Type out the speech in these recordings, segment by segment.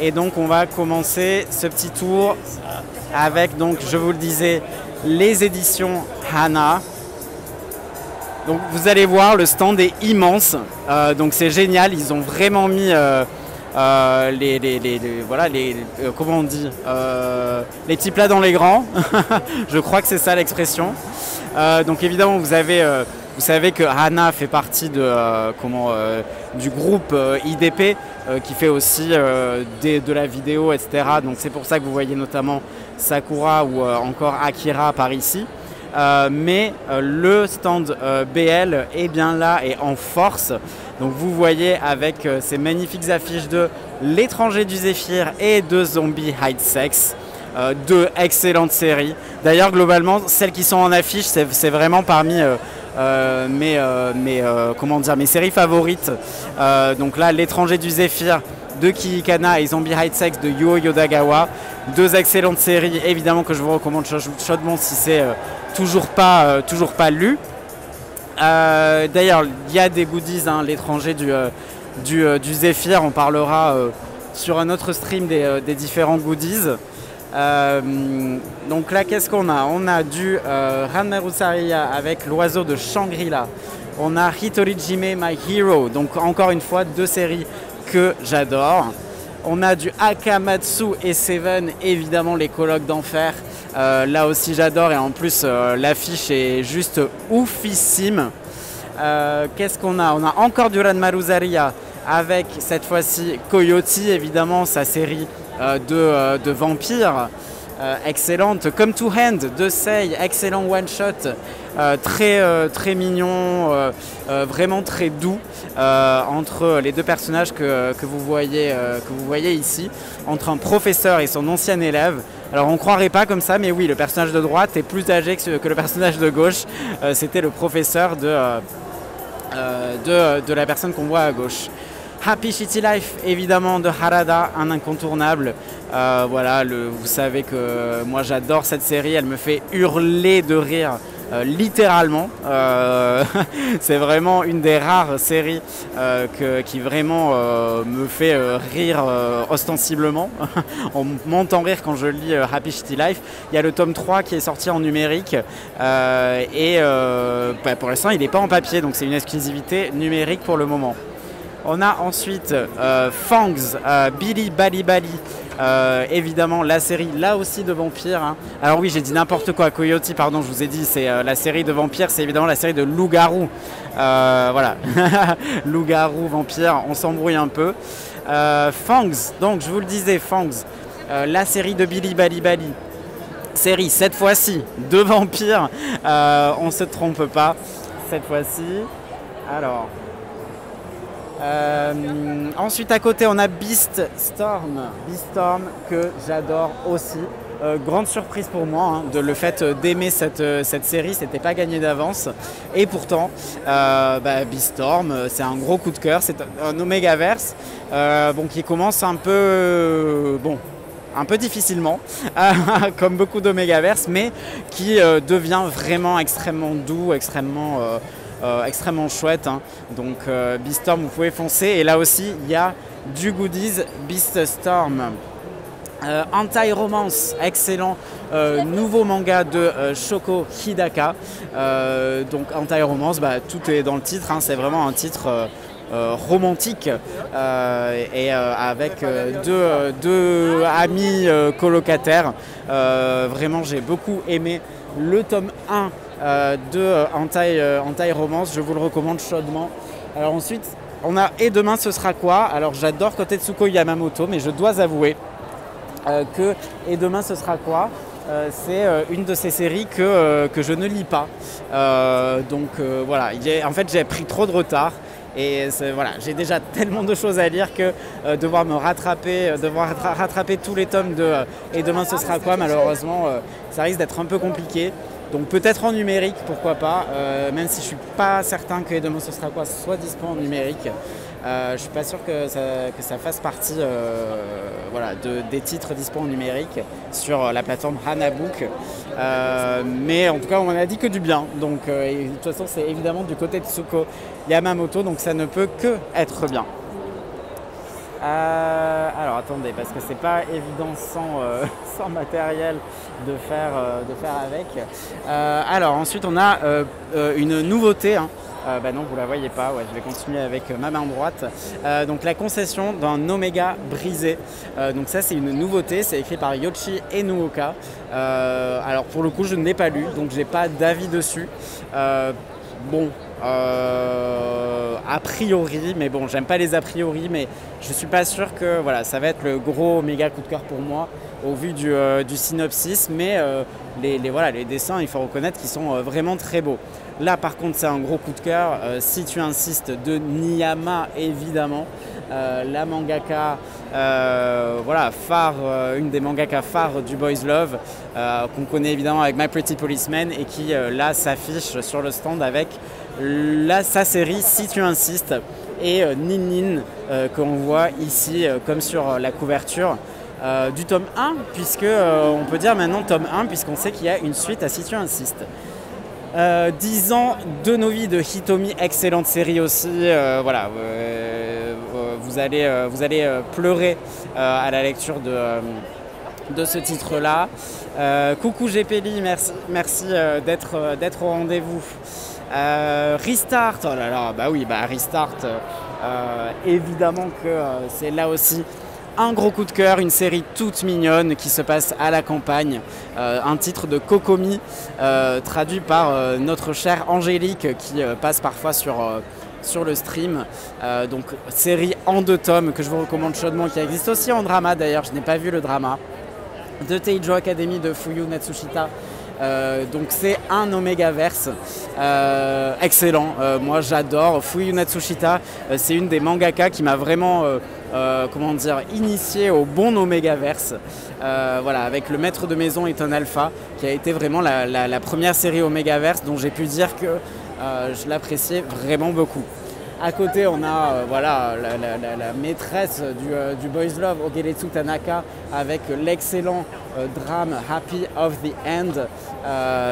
Et donc on va commencer ce petit tour avec, donc je vous le disais, les éditions Hana. Donc vous allez voir, le stand est immense, donc c'est génial, ils ont vraiment mis comment on dit, les petits plats dans les grands. Je crois que c'est ça l'expression. Donc évidemment vous savez que Hana fait partie du groupe IDP qui fait aussi de la vidéo, etc. Donc c'est pour ça que vous voyez notamment Sakura ou encore Akira par ici. Mais le stand BL est bien là et en force. Donc vous voyez avec ces magnifiques affiches de L'étranger du Zéphyr et de Zombie Hide Sex. Deux excellentes séries. D'ailleurs globalement celles qui sont en affiche c'est vraiment parmi mes séries favorites. Donc là L'étranger du Zéphyr de Kiikana et Zombie Hide Sex de Yuo Yodagawa. Deux excellentes séries évidemment que je vous recommande chaudement si c'est toujours pas lu. D'ailleurs il y a des goodies, hein, L'étranger du Zéphyr, on parlera sur un autre stream des différents goodies. Donc là qu'est-ce qu'on a? On a du Ranmaru Sariya avec l'oiseau de Shangri-La. On a Hitorijime My Hero, donc encore une fois deux séries que j'adore. On a du Akamatsu et Seven, évidemment les colloques d'enfer. Là aussi j'adore et en plus l'affiche est juste oufissime. Qu'est-ce qu'on a? On a encore du Ranmaru Sariya avec cette fois-ci Coyote, évidemment sa série de vampires excellente. Come to Hand de Sei, excellent one shot, très mignon, vraiment très doux entre les deux personnages que vous voyez ici, entre un professeur et son ancien élève. Alors on ne croirait pas comme ça, mais oui, le personnage de droite est plus âgé que le personnage de gauche. C'était le professeur de la personne qu'on voit à gauche. Happy Shitty Life, évidemment, de Harada, un incontournable. Voilà, vous savez que moi j'adore cette série, elle me fait hurler de rire, littéralement. C'est vraiment une des rares séries qui vraiment me fait rire ostensiblement. On m'entend rire quand je lis Happy Shitty Life. Il y a le tome 3 qui est sorti en numérique pour l'instant il n'est pas en papier, donc c'est une exclusivité numérique pour le moment. On a ensuite Fangs, Billy Bali Bali, évidemment la série là aussi de vampires, hein. Alors oui j'ai dit n'importe quoi, Coyote pardon, je vous ai dit c'est la série de vampires, c'est évidemment la série de loup-garou, voilà. Loup-garou, vampire, on s'embrouille un peu. Fangs, donc je vous le disais, Fangs, la série de Billy Bali Bali, série cette fois-ci de vampires, on se trompe pas cette fois-ci. Alors ensuite à côté on a Beaststorm que j'adore aussi. Grande surprise pour moi, hein, le fait d'aimer cette série, c'était pas gagné d'avance. Et pourtant, Beaststorm, c'est un gros coup de cœur, c'est un Omegaverse qui commence un peu difficilement, comme beaucoup d'Omegaverse, mais qui devient vraiment extrêmement doux, extrêmement chouette, hein. Donc Beaststorm, vous pouvez foncer. Et là aussi il y a du goodies Beaststorm. Anti-Romance, excellent nouveau manga de Shoko Hidaka. Donc Anti-Romance, tout est dans le titre, hein. C'est vraiment un titre romantique avec deux amis colocataires. Vraiment j'ai beaucoup aimé le tome 1 de Anti-Romance, je vous le recommande chaudement. Alors ensuite on a Et demain ce sera quoi. Alors j'adore Kotetsuko Yamamoto, mais je dois avouer que Et demain ce sera quoi, c'est une de ces séries que je ne lis pas. Voilà, en fait j'ai pris trop de retard. Et voilà, j'ai déjà tellement de choses à lire que devoir rattraper tous les tomes de Et demain ce sera quoi, malheureusement ça risque d'être un peu compliqué. Donc peut-être en numérique, pourquoi pas, même si je suis pas certain que Et demain ce sera quoi soit dispo en numérique. Je suis pas sûr que ça fasse partie des titres dispo en numérique sur la plateforme Hanabook. Mais en tout cas on m'en a dit que du bien. Donc de toute façon c'est évidemment du côté de Tsuko Yamamoto, donc ça ne peut que être bien. Alors attendez, parce que c'est pas évident sans matériel de faire avec. Alors ensuite on a une nouveauté. Hein. Bah non, vous la voyez pas, ouais, je vais continuer avec ma main droite. Donc la concession d'un Omega brisé. Donc ça c'est une nouveauté, c'est écrit par Yoshi Enuoka. Alors pour le coup je ne l'ai pas lu, donc j'ai pas d'avis dessus. Bon, a priori, mais bon, j'aime pas les a priori, mais je suis pas sûr que voilà, ça va être le gros méga coup de cœur pour moi au vu du synopsis, mais les dessins, il faut reconnaître qu'ils sont vraiment très beaux. Là, par contre, c'est un gros coup de cœur, si tu insistes, de Niyama, évidemment, la mangaka, phare, une des mangakas phares du Boys Love, qu'on connaît évidemment avec My Pretty Policeman et qui, là, s'affiche sur le stand avec sa série Si tu insistes et Nin Nin qu'on voit ici comme sur la couverture du tome 1 puisque on peut dire maintenant tome 1 puisqu'on sait qu'il y a une suite à Si tu insistes. 10 ans de nos vies de Hitomi, excellente série aussi, vous allez pleurer à la lecture de ce titre-là. Coucou GPLI, merci d'être au rendez-vous. Restart, oh là là, bah oui, Restart, évidemment que c'est là aussi un gros coup de cœur, une série toute mignonne qui se passe à la campagne, un titre de Kokomi, traduit par notre chère Angélique qui passe parfois sur le stream. Donc série en 2 tomes que je vous recommande chaudement, qui existe aussi en drama d'ailleurs, je n'ai pas vu le drama, de Teijo Academy de Fuyu Natsushita. Donc c'est un Omegaverse excellent, moi j'adore Fuyu Natsushita, c'est une des mangaka qui m'a vraiment initié au bon Omegaverse, avec Le Maître de Maison est un alpha, qui a été vraiment la première série Omegaverse dont j'ai pu dire que je l'appréciais vraiment beaucoup. À côté, on a la maîtresse du Boys Love, Ogeretsu Tanaka, avec l'excellent drame Happy of the End,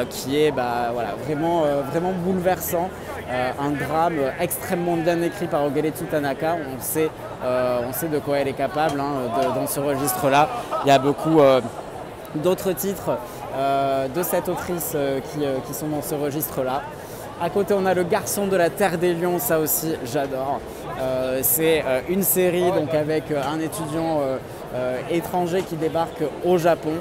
qui est vraiment bouleversant. Un drame extrêmement bien écrit par Ogeretsu Tanaka. On sait de quoi elle est capable dans ce registre-là. Il y a beaucoup d'autres titres de cette autrice qui sont dans ce registre-là. À côté, on a Le Garçon de la Terre des Lions, ça aussi, j'adore. C'est une série donc, avec un étudiant étranger qui débarque au Japon.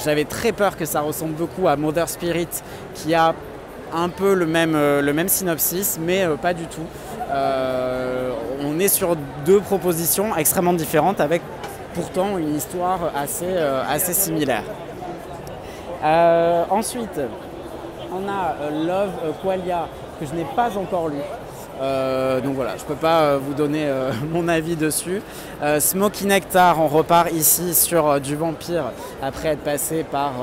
J'avais très peur que ça ressemble beaucoup à Mother Spirit, qui a un peu le même synopsis, mais pas du tout. On est sur 2 propositions extrêmement différentes, avec pourtant une histoire assez similaire. Ensuite, on a Love Qualia, que je n'ai pas encore lu. Donc voilà, je ne peux pas vous donner mon avis dessus. Smoky Nectar, on repart ici sur du vampire après être passé par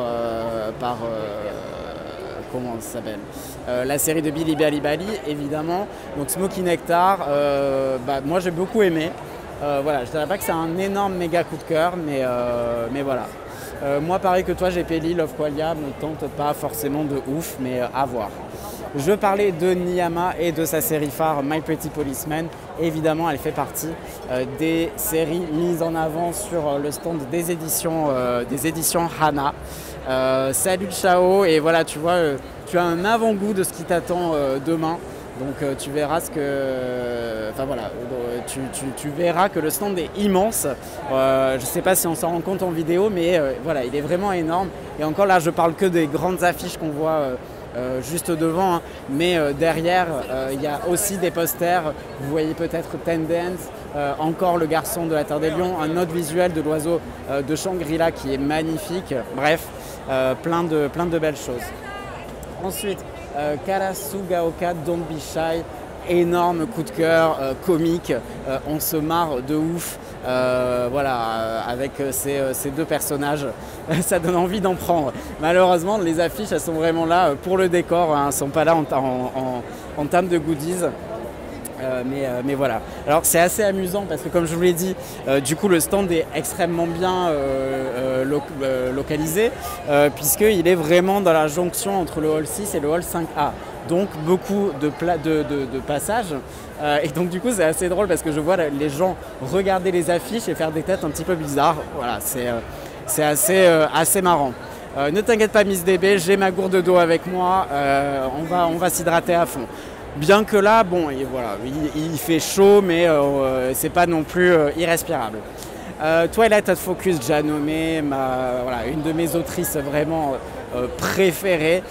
comment ça s'appelle, la série de Billy Bali, évidemment. Donc Smoky Nectar, moi j'ai beaucoup aimé. Je ne dirais pas que c'est un énorme méga coup de cœur, mais voilà. Moi, pareil que toi, GPLI, Love Qualia me tente pas forcément de ouf, mais à voir. Je parlais de Niyama et de sa série phare My Pretty Policeman. Évidemment, elle fait partie des séries mises en avant sur le stand des éditions Hana. Salut Chao, et voilà, tu vois, tu as un avant-goût de ce qui t'attend demain. Donc tu verras tu verras que le stand est immense. Je ne sais pas si on s'en rend compte en vidéo, mais il est vraiment énorme. Et encore là, je parle que des grandes affiches qu'on voit juste devant, hein. Mais derrière, il y a aussi des posters. Vous voyez peut-être Tendance, encore Le Garçon de la Terre des Lions, un autre visuel de l'oiseau de Shangri-La qui est magnifique. Bref, plein de belles choses. Ensuite, Karasugaoka Don't Be Shy, énorme coup de cœur, comique, on se marre de ouf, avec ces 2 personnages, ça donne envie d'en prendre. Malheureusement, les affiches, elles sont vraiment là pour le décor, hein, elles ne sont pas là en termes de goodies. Mais voilà. Alors c'est assez amusant parce que comme je vous l'ai dit, du coup le stand est extrêmement bien localisé puisqu'il est vraiment dans la jonction entre le hall 6 et le hall 5A. Donc beaucoup de passages. Et donc du coup c'est assez drôle parce que je vois les gens regarder les affiches et faire des têtes un petit peu bizarres. Voilà, c'est assez marrant. Ne t'inquiète pas Miss DB, j'ai ma gourde d'eau avec moi, on va s'hydrater à fond. Bien que là, bon, et voilà, il fait chaud, mais c'est pas non plus irrespirable. Twilight at Focus, déjà nommé, voilà, une de mes autrices vraiment préférées.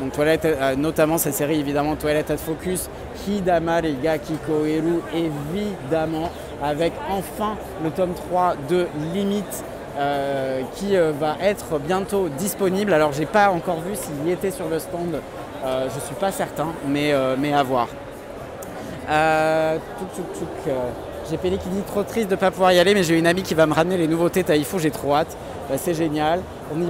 Donc Twilight, notamment cette série, évidemment, Twilight at Focus, Hidama Riga Kikoeru, évidemment, avec enfin le tome 3 de Limite. Qui va être bientôt disponible. Alors j'ai pas encore vu s'il y était sur le stand, je suis pas certain, mais à voir. J'ai Pélé qui dit trop triste de ne pas pouvoir y aller, mais j'ai une amie qui va me ramener les nouveautés Taifou, j'ai trop hâte. C'est génial. On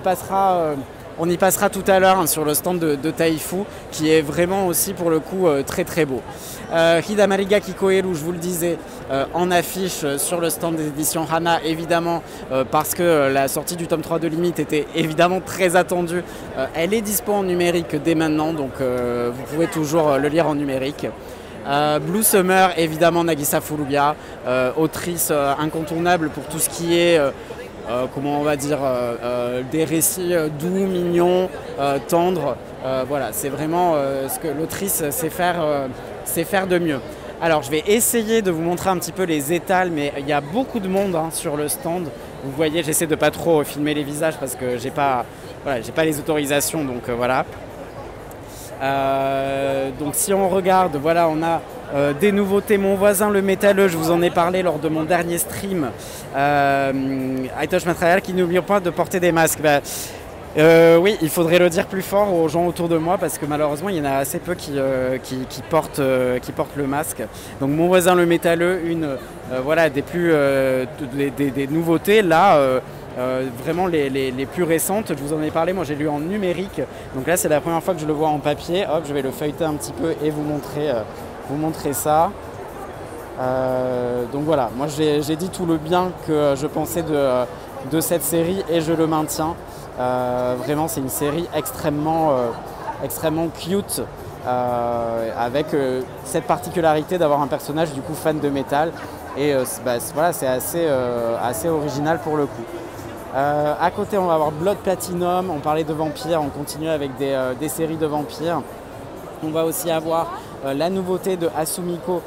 y passera tout à l'heure sur le stand de Taifou, qui est vraiment aussi pour le coup très très beau. Hidamariga Kikoeru, je vous le disais, en affiche sur le stand des éditions Hana, évidemment, parce que la sortie du tome 3 de Limite était évidemment très attendue. Elle est dispo en numérique dès maintenant, donc vous pouvez toujours le lire en numérique. Blue Summer, évidemment Nagisa Furuya, autrice incontournable pour tout ce qui est comment on va dire, des récits doux, mignons, tendres. Voilà, c'est vraiment ce que l'autrice sait faire de mieux. Alors je vais essayer de vous montrer un petit peu les étals, mais il y a beaucoup de monde sur le stand. Vous voyez, j'essaie de pas trop filmer les visages parce que j'ai pas les autorisations, donc voilà. Donc si on regarde, voilà, on a des nouveautés. Mon voisin le métalleux, je vous en ai parlé lors de mon dernier stream. Aitosh Material qui n'oublie pas de porter des masques. Oui, il faudrait le dire plus fort aux gens autour de moi parce que malheureusement il y en a assez peu qui portent le masque. Donc mon voisin le métalleux, voilà, des nouveautés là. Vraiment les plus récentes, je vous en ai parlé, moi j'ai lu en numérique, donc là c'est la première fois que je le vois en papier. Hop, je vais le feuilleter un petit peu et vous montrer ça. Donc voilà, moi j'ai dit tout le bien que je pensais de cette série et je le maintiens. Vraiment c'est une série extrêmement cute, avec cette particularité d'avoir un personnage du coup fan de métal et voilà, c'est assez original pour le coup. À côté on va avoir Blood Platinum, on parlait de vampires, on continue avec des séries de vampires. On va aussi avoir la nouveauté de Asumiko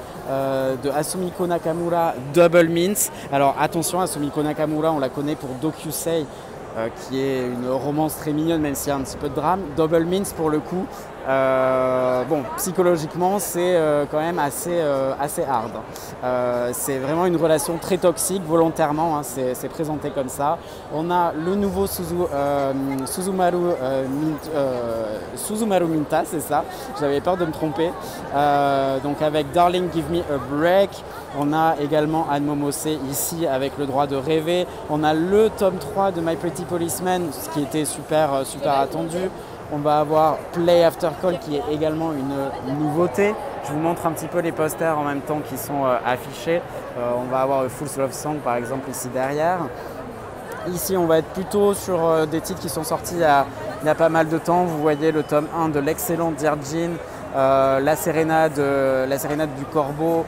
Nakamura, Double Mints. Alors attention, Asumiko Nakamura, on la connaît pour Dokusei, qui est une romance très mignonne même s'il y a un petit peu de drame. Double Mints pour le coup, bon, psychologiquement c'est quand même assez hard. C'est vraiment une relation très toxique volontairement, c'est présenté comme ça. On a le nouveau Suzumaru Minta, c'est ça, j'avais peur de me tromper. Donc avec Darling Give Me a Break. On a également Anne Momose ici avec Le Droit de Rêver. On a le tome 3 de My Pretty Policeman, ce qui était super attendu. On va avoir Play After Call qui est également une nouveauté. Je vous montre un petit peu les posters en même temps qui sont affichés. On va avoir Full Love Song par exemple ici derrière. Ici on va être plutôt sur des titres qui sont sortis il y a pas mal de temps. Vous voyez le tome 1 de l'excellent Dear Jean. La sérénade du corbeau,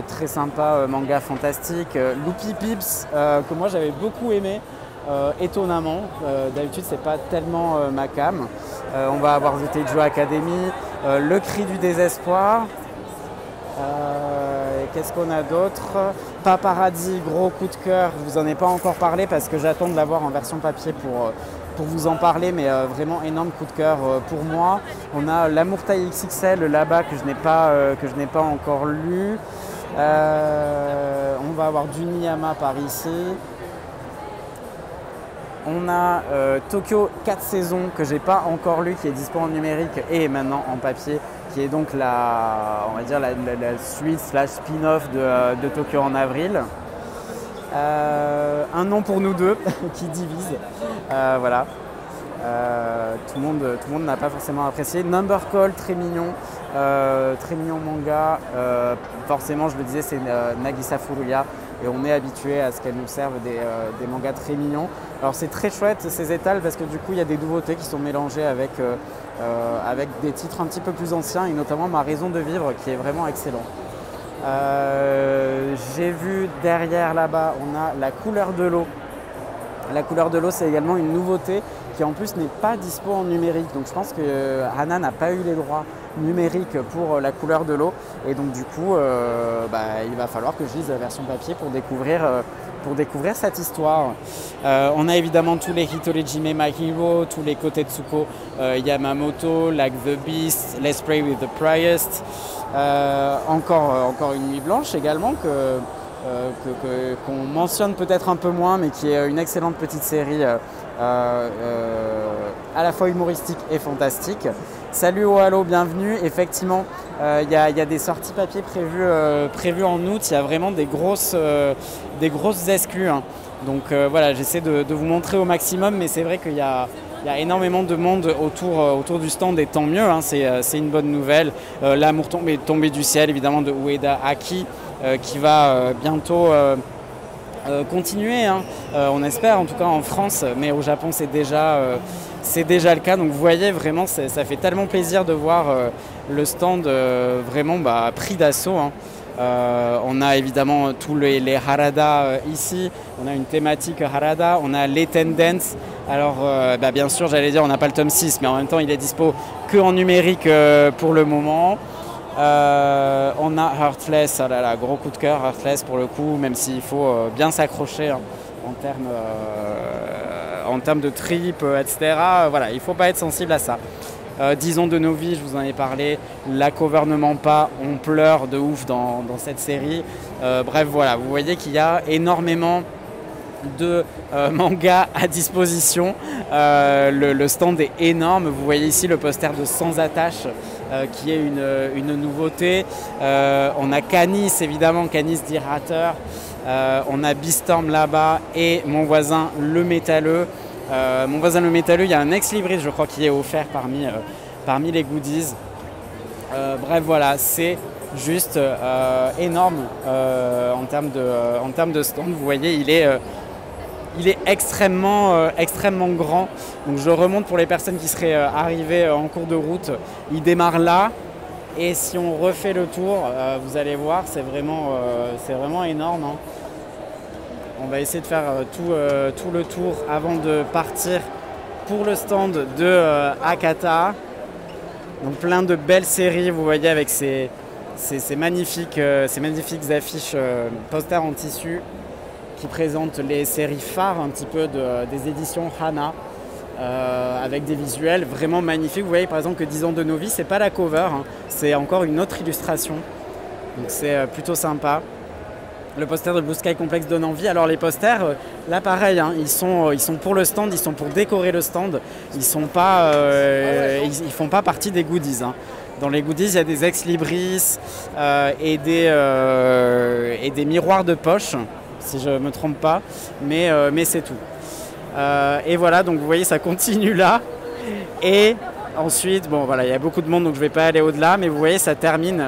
très sympa, manga fantastique. Loopy Pips, que moi j'avais beaucoup aimé, étonnamment. D'habitude c'est pas tellement ma cam. On va avoir The Teijo Academy, Le Cri du désespoir. Qu'est-ce qu'on a d'autre? Paparazzi, gros coup de cœur. Je vous en ai pas encore parlé parce que j'attends de l'avoir en version papier pour vous en parler, mais vraiment énorme coup de cœur pour moi. On a L'amour taille XXL là-bas que je n'ai pas encore lu. On va avoir du Niyama par ici. On a Tokyo 4 saisons que j'ai pas encore lu, qui est dispo en numérique et maintenant en papier, qui est donc la suite / spin-off de Tokyo en avril. Un nom pour nous deux qui divise. Voilà. Tout le monde n'a pas forcément apprécié. Number Call, très mignon. Très mignon manga, forcément je le disais c'est Nagisa Furuya et on est habitué à ce qu'elle nous serve des mangas très mignons. Alors c'est très chouette ces étals parce que du coup il y a des nouveautés qui sont mélangées avec des titres un petit peu plus anciens et notamment Ma raison de vivre qui est vraiment excellent. J'ai vu derrière là-bas on a La couleur de l'eau. La couleur de l'eau c'est également une nouveauté qui en plus n'est pas dispo en numérique. Donc je pense que Hana n'a pas eu les droits numériques pour La couleur de l'eau. Et donc du coup, il va falloir que je lise la version papier pour découvrir cette histoire. On a évidemment tous les Hitorejime My Hero, tous les Kotetsuko Yamamoto, Like the Beast, Let's Pray with the Priest. Encore une nuit blanche également qu'on mentionne peut-être un peu moins, mais qui est une excellente petite série à la fois humoristique et fantastique. Salut oh Halo, bienvenue. Effectivement, il y a des sorties papier prévues en août. Il y a vraiment des grosses exclus. Hein. Donc voilà, j'essaie de vous montrer au maximum, mais c'est vrai qu'il y a énormément de monde autour du stand et tant mieux, hein, c'est une bonne nouvelle. L'amour tombé du ciel, évidemment, de Ueda Aki, qui va bientôt continuer, hein. On espère en tout cas en France, mais au Japon c'est déjà le cas. Donc vous voyez vraiment, ça fait tellement plaisir de voir le stand vraiment pris d'assaut. Hein. On a évidemment tous les Harada ici, on a une thématique Harada, on a les tendances. Alors bien sûr j'allais dire on n'a pas le tome 6, mais en même temps il est dispo que en numérique pour le moment. On a Heartless, oh là là, gros coup de cœur Heartless pour le coup, même s'il faut bien s'accrocher hein, en termes de trip, etc. Voilà, il ne faut pas être sensible à ça. Disons de nos vies, je vous en ai parlé, la cover ne ment pas, on pleure de ouf dans cette série. Bref, voilà, vous voyez qu'il y a énormément de mangas à disposition. Le stand est énorme. Vous voyez ici le poster de Sans attache qui est une nouveauté. On a Canis, évidemment, Canis d'Irateur. On a Beastorm là-bas et Mon voisin le métalleux. Mon voisin le métalleux, il y a un ex-libris, je crois, qui est offert parmi les goodies. Bref, voilà, c'est juste énorme en termes de stand. Vous voyez, il est extrêmement grand. Donc je remonte pour les personnes qui seraient arrivées en cours de route. Il démarre là. Et si on refait le tour, vous allez voir, c'est vraiment énorme. Hein. On va essayer de faire tout le tour avant de partir pour le stand de Akata. Donc plein de belles séries, vous voyez, avec ces magnifiques affiches posters en tissu qui présentent les séries phares un petit peu des éditions Hana. Avec des visuels vraiment magnifiques. Vous voyez par exemple que 10 ans de nos vies, c'est pas la cover, hein, c'est encore une autre illustration. Donc c'est plutôt sympa. Le poster de Blue Sky Complex donne envie. Alors les posters, là pareil, hein, ils sont pour le stand, ils sont pour décorer le stand. Ils font pas partie des goodies. Hein. Dans les goodies, il y a des ex-libris et des miroirs de poche, si je me trompe pas. Mais c'est tout. Et voilà, donc vous voyez, ça continue là. Et ensuite, bon voilà, il y a beaucoup de monde, donc je ne vais pas aller au-delà, mais vous voyez, ça termine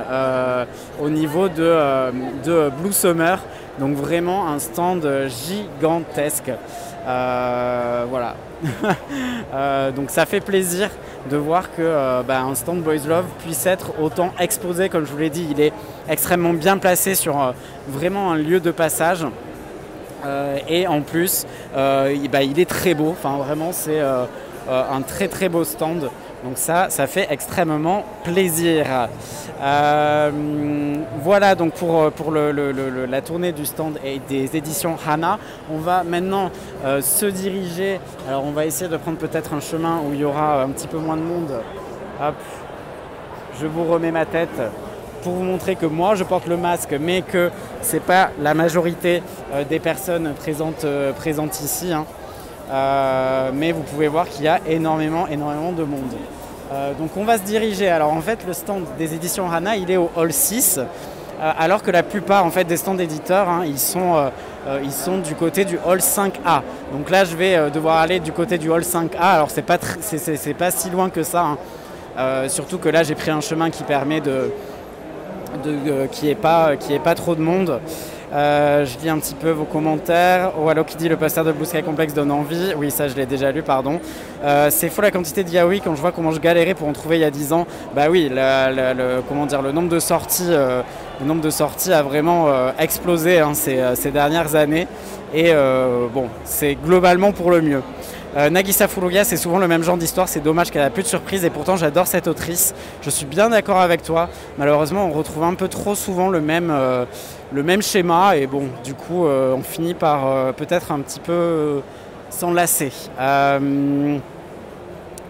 au niveau de Blue Summer. Donc vraiment un stand gigantesque. Voilà. Donc ça fait plaisir de voir que un stand Boys Love puisse être autant exposé. Comme je vous l'ai dit, il est extrêmement bien placé sur vraiment un lieu de passage. Et en plus, il est très beau. Enfin, vraiment, c'est un très très beau stand. Donc ça fait extrêmement plaisir. Voilà donc pour la tournée du stand et des éditions Hana. On va maintenant se diriger. Alors on va essayer de prendre peut-être un chemin où il y aura un petit peu moins de monde. Hop, je vous remets ma tête pour vous montrer que moi je porte le masque, mais que c'est pas la majorité des personnes présentes ici. Hein. Mais vous pouvez voir qu'il y a énormément de monde. Donc on va se diriger. Alors en fait le stand des éditions Hana il est au hall 6, alors que la plupart en fait des stands d'éditeurs hein, ils sont du côté du hall 5A. Donc là je vais devoir aller du côté du hall 5A. Alors c'est pas si loin que ça. Hein. Surtout que là j'ai pris un chemin qui permet qu'il n'y ait pas trop de monde. Je lis un petit peu vos commentaires. Oh, Allo qui dit le poster de Blue Sky Complex donne envie. Oui, ça je l'ai déjà lu, pardon. C'est faux la quantité de yaoi quand je vois comment je galérais pour en trouver il y a 10 ans. Bah oui, le nombre de sorties, a vraiment explosé hein, ces dernières années. Et bon, c'est globalement pour le mieux. Nagisa Furuya, c'est souvent le même genre d'histoire, c'est dommage qu'elle a plus de surprises et pourtant j'adore cette autrice. Je suis bien d'accord avec toi. Malheureusement, on retrouve un peu trop souvent le même schéma et bon, du coup, on finit par peut-être un petit peu s'en lasser.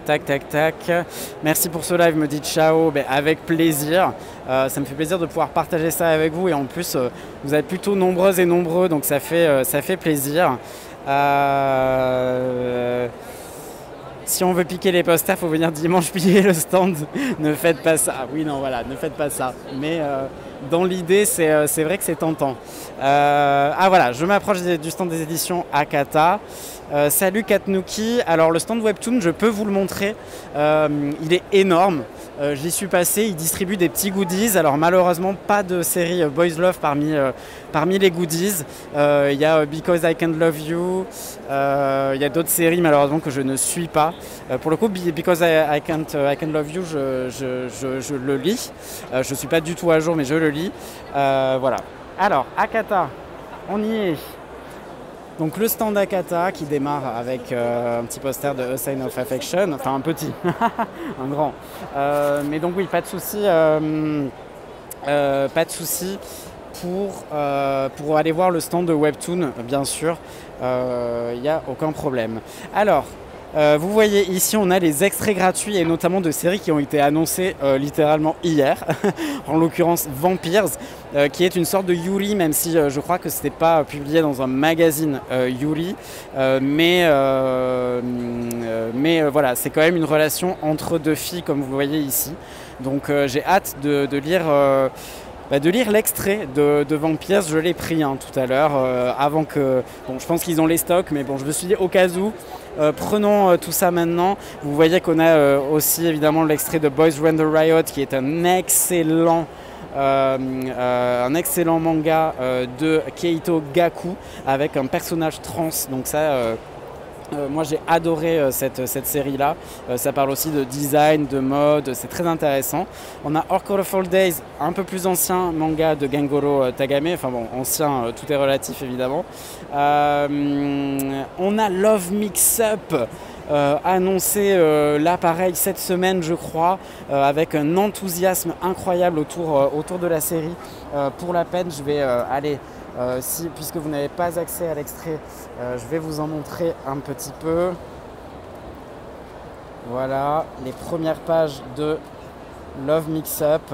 Tac, tac, tac. Merci pour ce live, me dit Ciao. Ben, avec plaisir. Ça me fait plaisir de pouvoir partager ça avec vous et en plus, vous êtes plutôt nombreuses et nombreux, donc ça fait plaisir. Si on veut piquer les posters, il faut venir dimanche piller le stand. Ne faites pas ça. Oui, non, voilà, ne faites pas ça. Mais dans l'idée, c'est vrai que c'est tentant. Voilà, je m'approche du stand des éditions Akata. Salut Katnuki. Alors, le stand Webtoon, je peux vous le montrer. Il est énorme. J'y suis passé, il distribue des petits goodies. Alors malheureusement pas de série Boys Love parmi les goodies. Il y a Because I Can't Love You, il y a d'autres séries malheureusement que je ne suis pas. Pour le coup Because I Can't Love You je le lis. Je ne suis pas du tout à jour mais je le lis. Voilà. Alors Akata, on y est. Donc le stand Akata qui démarre avec un petit poster de A Sign of Affection, enfin un petit, un grand. Mais donc oui, pas de souci pour aller voir le stand de Webtoon, bien sûr, il n'y a aucun problème. Alors, vous voyez ici on a les extraits gratuits et notamment de séries qui ont été annoncées littéralement hier, en l'occurrence Vampires, qui est une sorte de Yuri, même si je crois que ce n'était pas publié dans un magazine Yuri, mais voilà, c'est quand même une relation entre deux filles comme vous voyez ici. Donc j'ai hâte de lire l'extrait de Vampires. Je l'ai pris tout à l'heure, avant que... Bon, je pense qu'ils ont les stocks, mais bon, je me suis dit au cas où, prenons tout ça maintenant. Vous voyez qu'on a aussi évidemment l'extrait de Boys Run the Riot, qui est un excellent manga de Keito Gaku, avec un personnage trans. Donc ça... moi j'ai adoré cette série-là. Ça parle aussi de design, de mode, c'est très intéressant. On a Colorful Days, un peu plus ancien manga de Gengoro Tagame. Enfin bon, ancien, tout est relatif évidemment. On a Love Mix Up, annoncé là pareil cette semaine je crois, avec un enthousiasme incroyable autour de la série. Pour la peine, je vais aller... puisque vous n'avez pas accès à l'extrait, je vais vous en montrer un petit peu. Voilà, les premières pages de Love Mix Up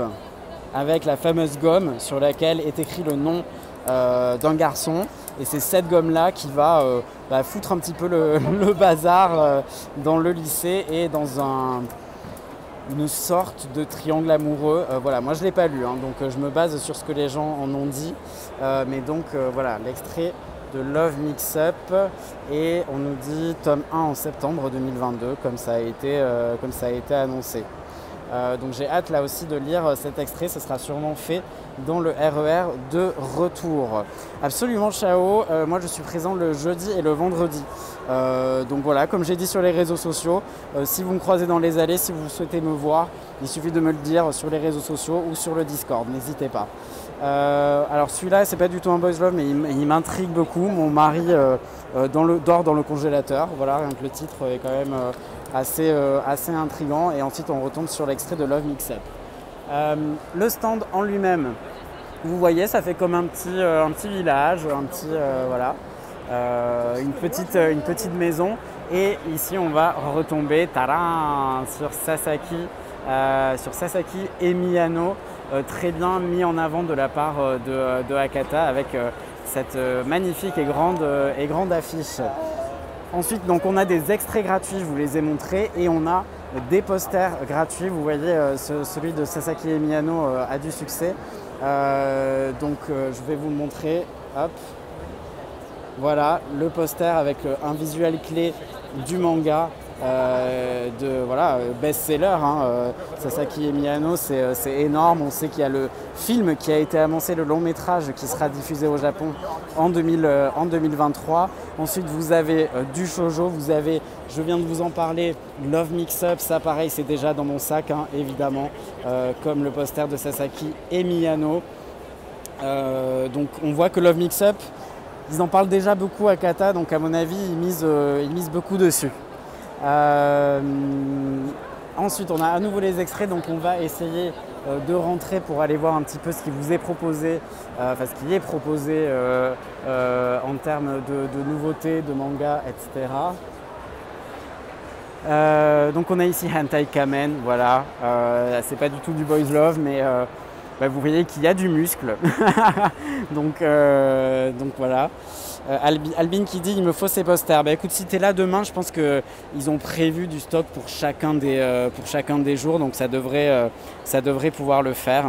avec la fameuse gomme sur laquelle est écrit le nom d'un garçon. Et c'est cette gomme-là qui va foutre un petit peu le bazar dans le lycée et dans une sorte de triangle amoureux. Voilà, moi je ne l'ai pas lu, donc je me base sur ce que les gens en ont dit. Mais donc voilà, l'extrait de Love Mix Up et on nous dit tome 1 en septembre 2022 comme ça a été annoncé. Donc j'ai hâte là aussi de lire cet extrait, ce sera sûrement fait dans le RER de retour. Absolument Ciao, moi je suis présent le jeudi et le vendredi. Donc voilà, comme j'ai dit sur les réseaux sociaux, si vous me croisez dans les allées, si vous souhaitez me voir, il suffit de me le dire sur les réseaux sociaux ou sur le Discord, n'hésitez pas. Alors celui-là, c'est pas du tout un boys love, mais il m'intrigue beaucoup. Mon mari dort dans le congélateur. Voilà, rien que le titre est quand même assez intriguant. Et ensuite, on retombe sur l'extrait de Love Mix Up. Le stand en lui-même, vous voyez, ça fait comme un petit village, voilà, une petite maison. Et ici, on va retomber sur Sasaki et Miyano. Très bien mis en avant de la part de Akata avec cette magnifique et grande affiche. Ensuite, donc, on a des extraits gratuits, je vous les ai montrés, et on a des posters gratuits. Vous voyez, celui de Sasaki et Miyano a du succès. Donc, je vais vous le montrer. Hop. Voilà, le poster avec un visuel clé du manga. voilà, best-seller. Sasaki et Miyano, c'est énorme. On sait qu'il y a le film qui a été annoncé, le long métrage qui sera diffusé au Japon en 2023. Ensuite, vous avez du shoujo, vous avez, je viens de vous en parler, Love Mix-Up, ça pareil, c'est déjà dans mon sac, évidemment, comme le poster de Sasaki et Miyano. Donc on voit que Love Mix-Up, ils en parlent déjà beaucoup à Kata, donc à mon avis, ils misent beaucoup dessus. Ensuite, on a à nouveau les extraits, donc on va essayer de rentrer pour aller voir un petit peu ce qui vous est proposé, ce qui est proposé en termes de nouveautés, de mangas, etc. Donc on a ici Hentai Kamen, voilà, c'est pas du tout du boys love, mais vous voyez qu'il y a du muscle. donc voilà. Albin qui dit il me faut ces posters. Écoute, si tu es là demain, je pense qu'ils ont prévu du stock pour chacun des jours, donc ça devrait pouvoir le faire.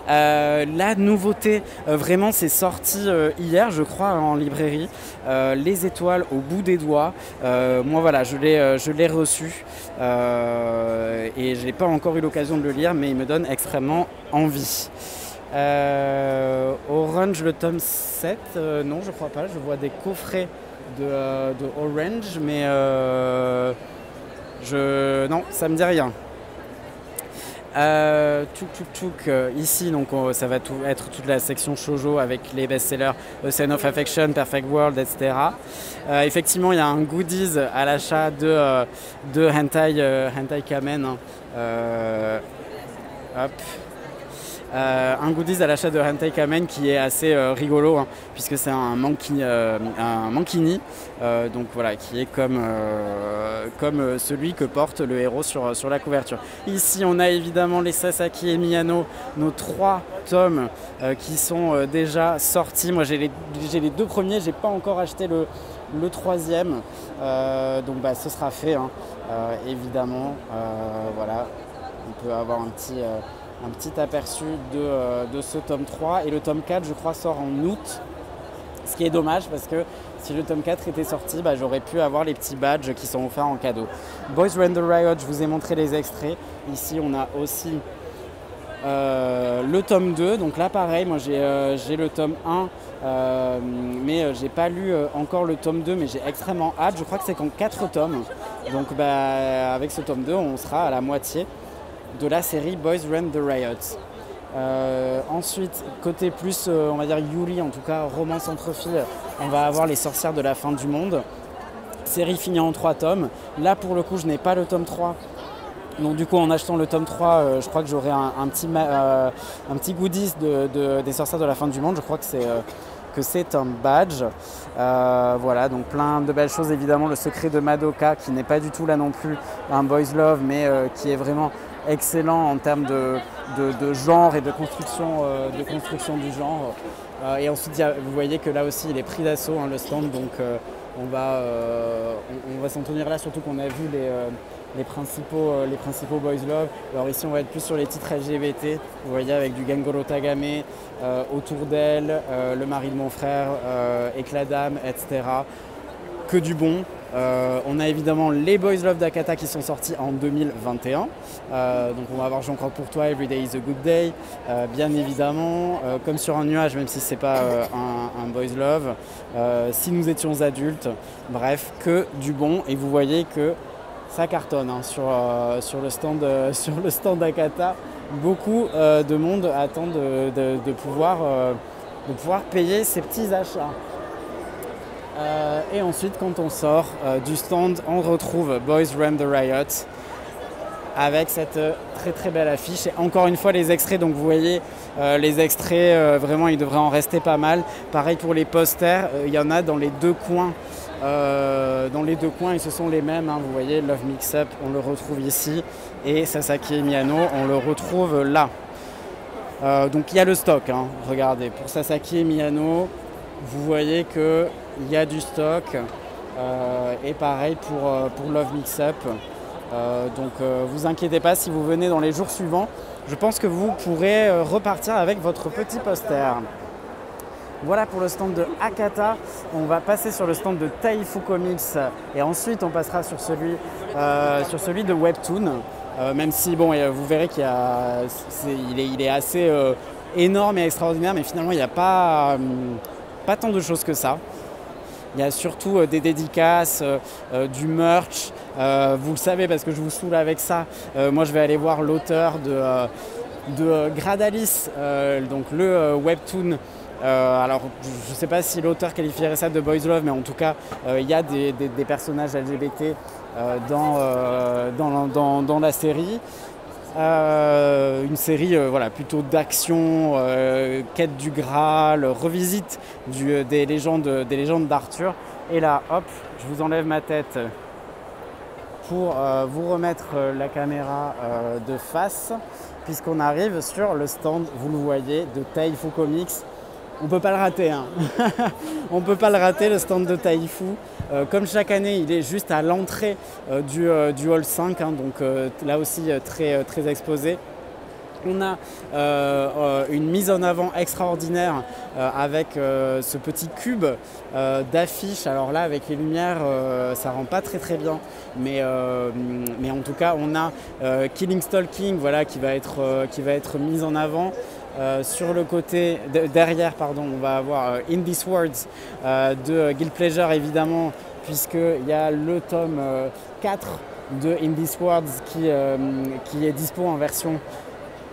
La nouveauté, vraiment, c'est sorti hier, je crois, en librairie. Les étoiles au bout des doigts. Moi, voilà, je l'ai reçu et je n'ai pas encore eu l'occasion de le lire, mais il me donne extrêmement envie. Orange, le tome 7, non, je crois pas. Je vois des coffrets de Orange, mais non, ça me dit rien. Ici, donc, ça va être toute la section shoujo avec les best-sellers Ocean of Affection, Perfect World, etc. Effectivement, il y a un goodies à l'achat de Hentai Kamen. Un goodies à l'achat de Hentai Kamen qui est assez rigolo, puisque c'est un mankini, donc voilà, qui est comme celui que porte le héros sur la couverture. Ici, on a évidemment les Sasaki et Miyano, nos 3 tomes qui sont déjà sortis. Moi, j'ai les 2 premiers, j'ai pas encore acheté le 3e, donc ce sera fait, évidemment. Voilà, on peut avoir un petit aperçu de ce tome 3, et le tome 4 je crois sort en août, ce qui est dommage parce que si le tome 4 était sorti, j'aurais pu avoir les petits badges qui sont offerts en cadeau. Boys Run the Riot, je vous ai montré les extraits. Ici on a aussi le tome 2, donc là pareil, moi j'ai le tome 1, mais j'ai pas lu encore le tome 2, mais j'ai extrêmement hâte. Je crois que c'est qu'en 4 tomes, donc avec ce tome 2 on sera à la moitié de la série Boys Run the Riot. Ensuite, côté plus, on va dire Yuri, en tout cas romance entre filles, on va avoir Les Sorcières de la Fin du Monde. Série finie en 3 tomes. Là, pour le coup, je n'ai pas le tome 3. Donc du coup, en achetant le tome 3, je crois que j'aurai un petit goodies des Sorcières de la Fin du Monde. Je crois que c'est un badge. Voilà, donc plein de belles choses. Évidemment, Le Secret de Madoka, qui n'est pas du tout là non plus un boys love, mais qui est vraiment excellent en termes de genre et de construction du genre. Et ensuite, vous voyez que là aussi, il est pris d'assaut, le stand, donc on va s'en tenir là, surtout qu'on a vu les principaux boys love. Alors ici, on va être plus sur les titres LGBT, vous voyez, avec du Gangoro Tagame, Autour d'elle, Le mari de mon frère, Éclat d'âme, etc. Que du bon. On a évidemment les Boys Love d'Akata qui sont sortis en 2021. Donc on va avoir J'en crois pour toi, Every Day is a Good Day, bien évidemment. Comme sur un nuage, même si c'est pas un Boys Love. Si nous étions adultes, bref, que du bon. Et vous voyez que ça cartonne sur le stand d'Akata. Beaucoup de monde attend de pouvoir payer ces petits achats. Et ensuite, quand on sort du stand, on retrouve Boys Run the Riot avec cette très très belle affiche. Et encore une fois, les extraits, donc vous voyez les extraits, vraiment il devrait en rester pas mal. Pareil pour les posters, il y en a dans les 2 coins. Et ce sont les mêmes, vous voyez, Love Mix-Up, on le retrouve ici, et Sasaki et Miyano, on le retrouve là. Donc il y a le stock, regardez, pour Sasaki et Miyano, vous voyez qu'il y a du stock, et pareil pour Love Mix-Up. Donc vous inquiétez pas, si vous venez dans les jours suivants, je pense que vous pourrez repartir avec votre petit poster. Voilà pour le stand de Hakata. On va passer sur le stand de Taifu Comics et ensuite on passera sur celui de Webtoon. Même si bon, vous verrez il est assez énorme et extraordinaire, mais finalement il n'y a pas tant de choses que ça. Il y a surtout des dédicaces, du merch. Vous le savez parce que je vous saoule avec ça. Moi je vais aller voir l'auteur de Gradalis, donc le webtoon. Alors je ne sais pas si l'auteur qualifierait ça de Boys Love, mais en tout cas il y a des personnages LGBT dans la série. Une série voilà, plutôt d'action, quête du Graal, revisite des légendes d'Arthur. Et là, hop, je vous enlève ma tête pour vous remettre la caméra de face, puisqu'on arrive sur le stand, vous le voyez, de Taifu Comics. On ne peut pas le rater, hein. On ne peut pas le rater, le stand de Taifu. Comme chaque année, il est juste à l'entrée du hall 5, hein, donc là aussi très exposé. On a une mise en avant extraordinaire avec ce petit cube d'affiche. Alors là, avec les lumières, ça rend pas très bien, mais en tout cas, on a Killing Stalking, voilà, qui va être mise en avant. Sur le côté, derrière, on va avoir In This Words de Guild Pleasure, évidemment, puisqu'il y a le tome 4 de In This Words qui est dispo en version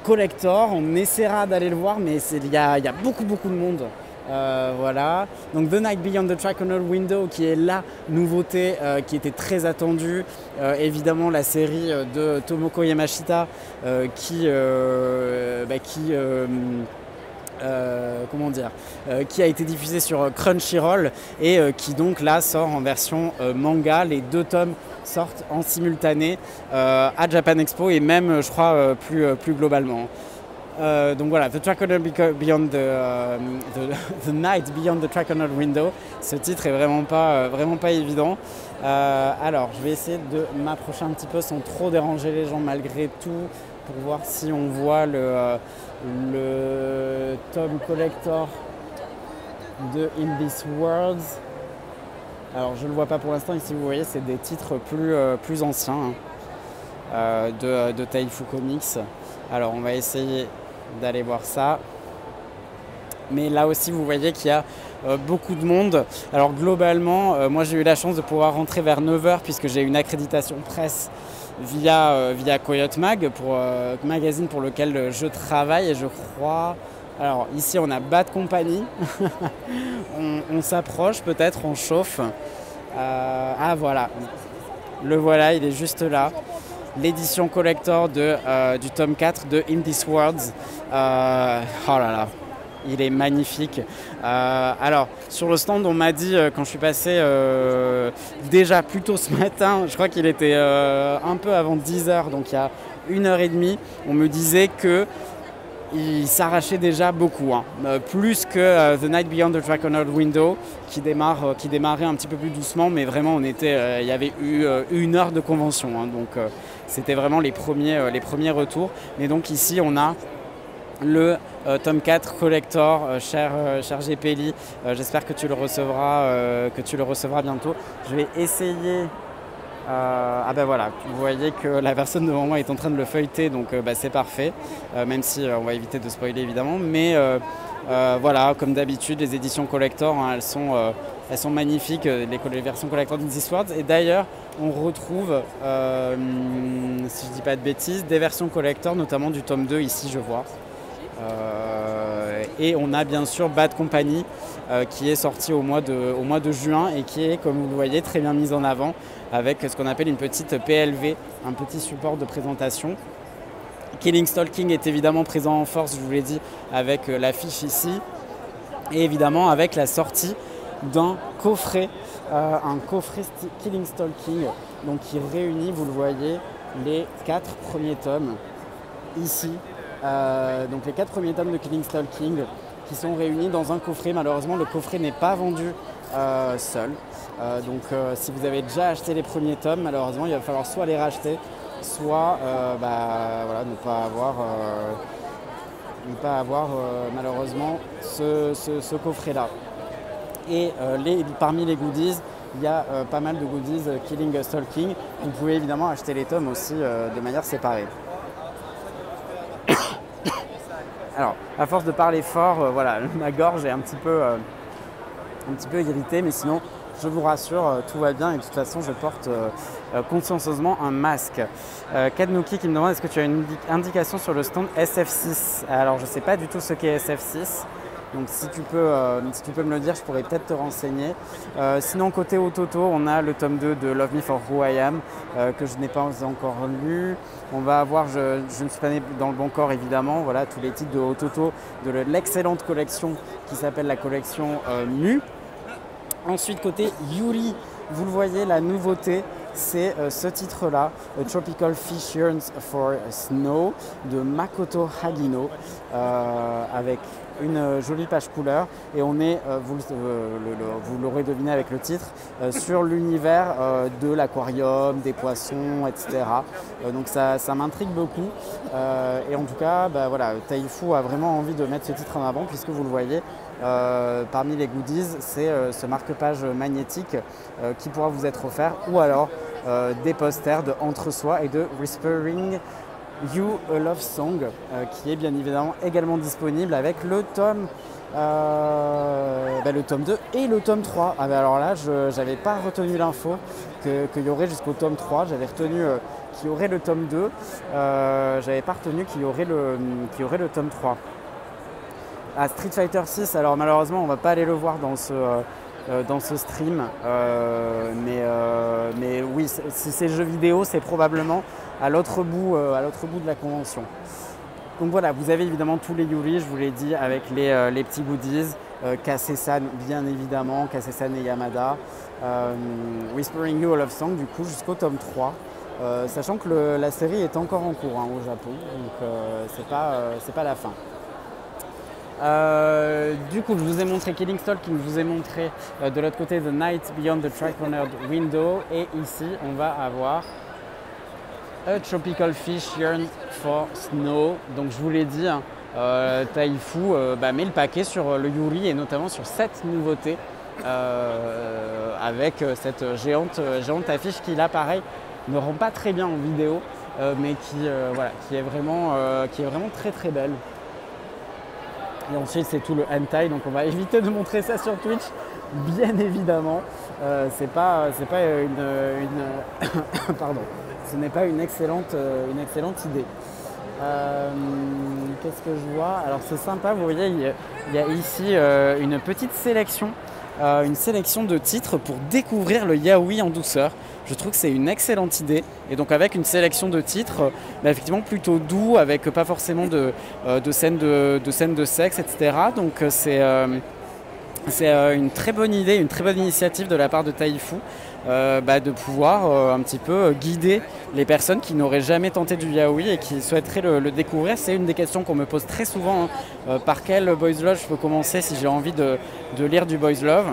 collector. On essaiera d'aller le voir, mais il y a beaucoup de monde. Voilà. Donc The Night Beyond the Traconal Window, qui est la nouveauté qui était très attendue. Évidemment la série de Tomoko Yamashita qui a été diffusée sur Crunchyroll et qui donc là sort en version manga. Les 2 tomes sortent en simultané à Japan Expo et même je crois plus globalement. Donc voilà, The Night Beyond the Traconal Window. Ce titre est vraiment pas évident. Alors je vais essayer de m'approcher un petit peu sans trop déranger les gens malgré tout, pour voir si on voit le tome collector de In This Worlds. Alors je ne le vois pas pour l'instant, ici vous voyez c'est des titres plus anciens, hein, de Taifu Comics. Alors on va essayer d'aller voir ça. Mais là aussi vous voyez qu'il y a beaucoup de monde. Alors globalement, moi j'ai eu la chance de pouvoir rentrer vers 9h puisque j'ai une accréditation presse via Coyote Mag, magazine pour lequel je travaille, et je crois... Alors ici on a Bad Company, on s'approche peut-être, on chauffe. Ah voilà, le voilà, il est juste là. L'édition collector du tome 4 de In This Worlds. Oh là là, il est magnifique. Alors, sur le stand, on m'a dit, quand je suis passé déjà plus tôt ce matin, je crois qu'il était un peu avant 10h, donc il y a 1h30, on me disait qu'il s'arrachait déjà beaucoup, hein. Plus que The Night Beyond the Traconal Window, qui démarrait un petit peu plus doucement, mais vraiment, il y avait eu 1 heure de convention, hein, donc c'était vraiment les premiers retours. Mais donc ici, on a le tome 4 collector, cher GPLI, j'espère que tu le recevras bientôt. Je vais essayer. Ah ben voilà, vous voyez que la personne devant moi est en train de le feuilleter, donc c'est parfait, même si on va éviter de spoiler évidemment, mais voilà, comme d'habitude, les éditions collector, hein, elles sont magnifiques, les versions collector d'In This Worlds. Et d'ailleurs, on retrouve, si je dis pas de bêtises, des versions collector, notamment du tome 2, ici je vois. Et on a bien sûr Bad Company qui est sorti au mois de juin et qui est, comme vous le voyez, très bien mise en avant avec ce qu'on appelle une petite PLV, un petit support de présentation. Killing Stalking est évidemment présent en force, je vous l'ai dit, avec l'affiche ici, et évidemment avec la sortie d'un coffret, Killing Stalking, donc qui réunit, vous le voyez, les 4 premiers tomes ici. Donc les 4 premiers tomes de Killing Stalking qui sont réunis dans un coffret. Malheureusement, le coffret n'est pas vendu seul. Donc si vous avez déjà acheté les premiers tomes, malheureusement, il va falloir soit les racheter, soit voilà, ne pas avoir ne pas avoir malheureusement ce coffret-là. Et parmi les goodies, il y a pas mal de goodies Killing Stalking. Vous pouvez évidemment acheter les tomes aussi de manière séparée. Alors, à force de parler fort, voilà, ma gorge est un petit peu irritée, mais sinon, je vous rassure, tout va bien et de toute façon, je porte consciencieusement un masque. Kadnouki qui me demande est-ce que tu as une indication sur le stand SF6 ? Alors, je ne sais pas du tout ce qu'est SF6. Donc si tu peux me le dire, je pourrais peut-être te renseigner. Sinon, côté Ototo, on a le tome 2 de Love Me For Who I Am, que je n'ai pas encore lu. On va avoir, je ne suis pas né dans le bon corps évidemment, voilà, tous les titres de Ototo, de l'excellente collection qui s'appelle la collection Mu. Ensuite, côté Yuri, vous le voyez, la nouveauté, c'est ce titre-là, Tropical Fish Yearns for Snow, de Makoto Hagino, avec une jolie page couleur. Et on est, vous l'aurez deviné avec le titre, sur l'univers de l'aquarium, des poissons, etc. Donc ça m'intrigue beaucoup. Et en tout cas, bah, voilà, Taifu a vraiment envie de mettre ce titre en avant, puisque vous le voyez, parmi les goodies, c'est ce marque-page magnétique qui pourra vous être offert, ou alors des posters de Entre Soi et de Whispering You a Love Song, qui est bien évidemment également disponible avec le tome 2 et le tome 3. Ah, bah alors là, je n'avais pas retenu l'info qu'il y aurait jusqu'au tome 3, j'avais retenu qu'il y aurait le tome 2, j'avais pas retenu qu'il y aurait le tome 3. À Street Fighter 6, alors malheureusement on ne va pas aller le voir dans ce stream, mais oui, si c'est jeux vidéo, c'est probablement à l'autre bout de la convention. Donc voilà, vous avez évidemment tous les Yuri, je vous l'ai dit, avec les petits goodies, Kase-san bien évidemment, Kase-san et Yamada, Whispering You a Love Song du coup jusqu'au tome 3. Sachant que la série est encore en cours au Japon, donc c'est pas la fin. Du coup, je vous ai montré Killing Stalking, je vous ai montré de l'autre côté The Night Beyond the Tri-Cornered Window, et ici on va avoir A Tropical Fish Yearn for Snow. Donc je vous l'ai dit, Taifu met le paquet sur le Yuri et notamment sur cette nouveauté avec cette géante affiche qui là pareil ne rend pas très bien en vidéo, mais qui est vraiment très très belle. Et ensuite c'est tout le hentai, donc on va éviter de montrer ça sur Twitch, bien évidemment. C'est pas une pardon, ce n'est pas une excellente idée. Qu'est-ce que je vois? Alors c'est sympa, vous voyez, il y a ici une petite sélection, de titres pour découvrir le yaoi en douceur. Je trouve que c'est une excellente idée. Et donc avec une sélection de titres, effectivement plutôt doux, avec pas forcément de scènes de sexe, etc. Donc c'est une très bonne idée, une très bonne initiative de la part de Taifu, de pouvoir un petit peu guider les personnes qui n'auraient jamais tenté du yaoi et qui souhaiteraient le découvrir. C'est une des questions qu'on me pose très souvent, par quel boys love je peux commencer si j'ai envie de lire du boys love.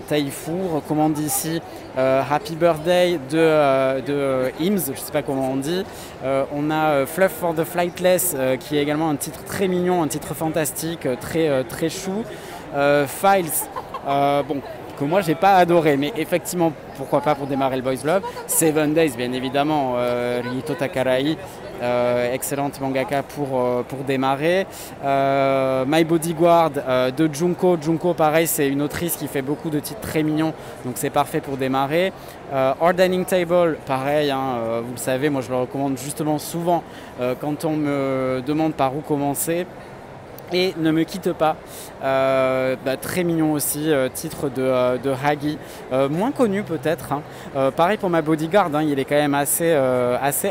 Taifu recommande ici Happy Birthday de Hims, je ne sais pas comment on dit. On a Fluff for the Flightless, qui est également un titre très mignon, un titre fantastique, très chou. Files, que moi j'ai pas adoré, mais effectivement pourquoi pas pour démarrer le boys love. 7 Days bien évidemment, Ryuto Takarai, excellente mangaka pour démarrer. My Bodyguard de Junko. Junko pareil, c'est une autrice qui fait beaucoup de titres très mignons, donc c'est parfait pour démarrer. Our Dining Table, pareil, vous le savez, moi je le recommande justement souvent quand on me demande par où commencer. Et Ne me quitte pas, très mignon aussi, titre de Hagi, moins connu peut-être. Pareil pour My Bodyguard, il est quand même assez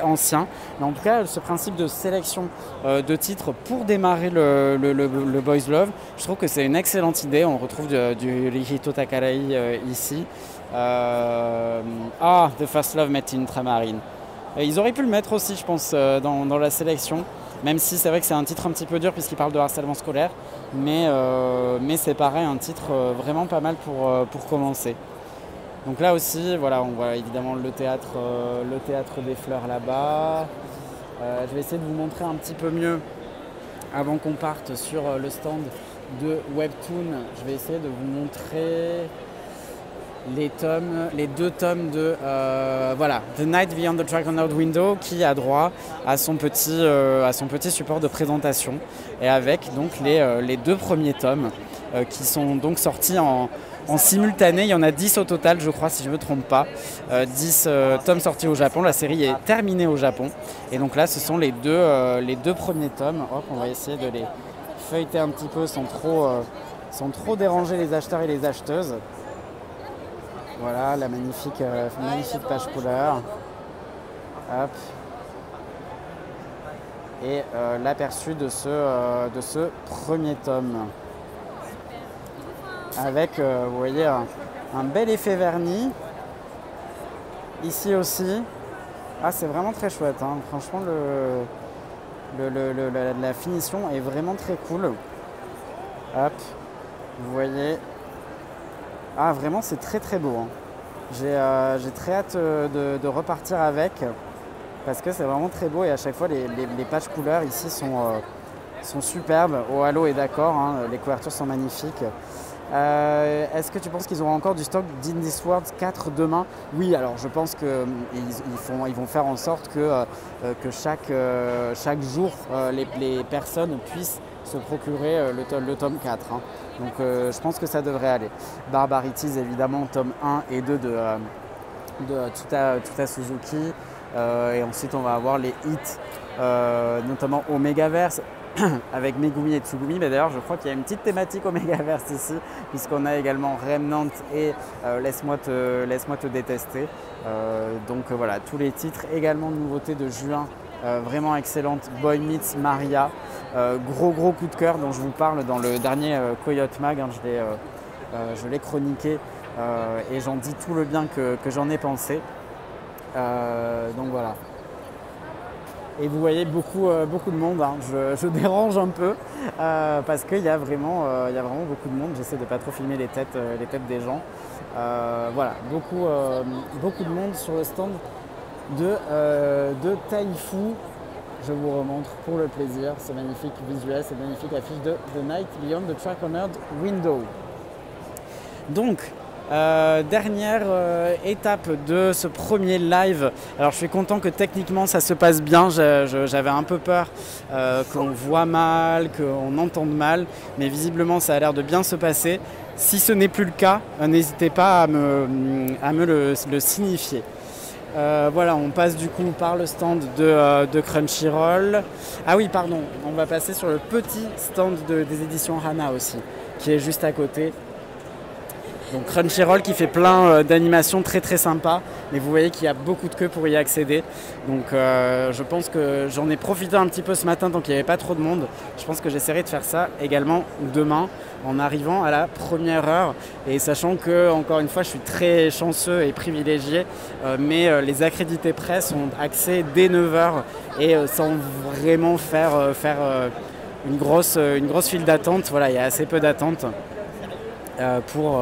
ancien. Mais en tout cas, ce principe de sélection de titres pour démarrer le Boys Love, je trouve que c'est une excellente idée. On retrouve du Ryuto Takarai ici. The First Love Met in Ultramarine. Ils auraient pu le mettre aussi, je pense, dans la sélection. Même si c'est vrai que c'est un titre un petit peu dur puisqu'il parle de harcèlement scolaire, mais c'est pareil, un titre vraiment pas mal pour commencer. Donc là aussi, voilà, on voit évidemment le théâtre des fleurs là-bas. Je vais essayer de vous montrer un petit peu mieux avant qu'on parte sur le stand de Webtoon, je vais essayer de vous montrer les deux tomes de voilà, The Night Beyond the Dragonheart Window, qui a droit à son petit support de présentation, et avec donc les deux premiers tomes qui sont donc sortis en simultané. Il y en a 10 au total, je crois, si je ne me trompe pas. 10 tomes sortis au Japon. La série est terminée au Japon. Et donc là, ce sont les deux premiers tomes. Hop, on va essayer de les feuilleter un petit peu sans trop déranger les acheteurs et les acheteuses. Voilà, la magnifique page couleur. Hop. Et l'aperçu de ce premier tome. Avec, vous voyez, un bel effet vernis. Ici aussi. Ah, c'est vraiment très chouette, hein. Franchement, la finition est vraiment très cool. Hop, vous voyez. Ah, vraiment, c'est très très beau, hein. J'ai très hâte de repartir avec, parce que c'est vraiment très beau, et à chaque fois les pages couleurs ici sont superbes. Ohalo est d'accord, hein, les couvertures sont magnifiques. Est-ce que tu penses qu'ils auront encore du stock d'In This World 4 demain? Oui, alors je pense qu'ils vont faire en sorte que chaque jour les personnes puissent se procurer le tome 4. Hein. Donc je pense que ça devrait aller. Barbarities, évidemment, tome 1 et 2 de Tuta Suzuki. Et ensuite on va avoir les hits, notamment Omegaverse, avec Megumi et Tsugumi. Mais d'ailleurs, je crois qu'il y a une petite thématique Omegaverse ici, puisqu'on a également Remnant et Laisse-moi te détester. Donc voilà, tous les titres. Également, nouveauté de juin, vraiment excellente, Boy Meets Maria. Gros coup de cœur dont je vous parle dans le dernier Coyote Mag. Hein, je l'ai chroniqué et j'en dis tout le bien que j'en ai pensé. Donc voilà. Et vous voyez beaucoup de monde, hein. Je dérange un peu parce qu'il y a vraiment beaucoup de monde. J'essaie de ne pas trop filmer les têtes des gens. Voilà, beaucoup de monde sur le stand de Taifu. Je vous remontre pour le plaisir ce magnifique visuel, cette magnifique affiche de The Night Beyond the Dragonheart Window. Donc, dernière étape de ce premier live. Alors je suis content que techniquement ça se passe bien. J'avais un peu peur qu'on voit mal, qu'on entende mal, mais visiblement ça a l'air de bien se passer. Si ce n'est plus le cas, n'hésitez pas à me le signifier. Voilà, on passe du coup par le stand de Crunchyroll. Ah oui, pardon, on va passer sur le petit stand des éditions Hana aussi, qui est juste à côté. Donc Crunchyroll qui fait plein d'animations très très sympas, mais vous voyez qu'il y a beaucoup de queues pour y accéder. Donc je pense que j'en ai profité un petit peu ce matin tant qu'il n'y avait pas trop de monde. Je pense que j'essaierai de faire ça également demain en arrivant à la première heure, et sachant que, encore une fois, je suis très chanceux et privilégié, mais les accrédités presse ont accès dès 9h et sans vraiment faire une grosse file d'attente. Voilà, il y a assez peu d'attente pour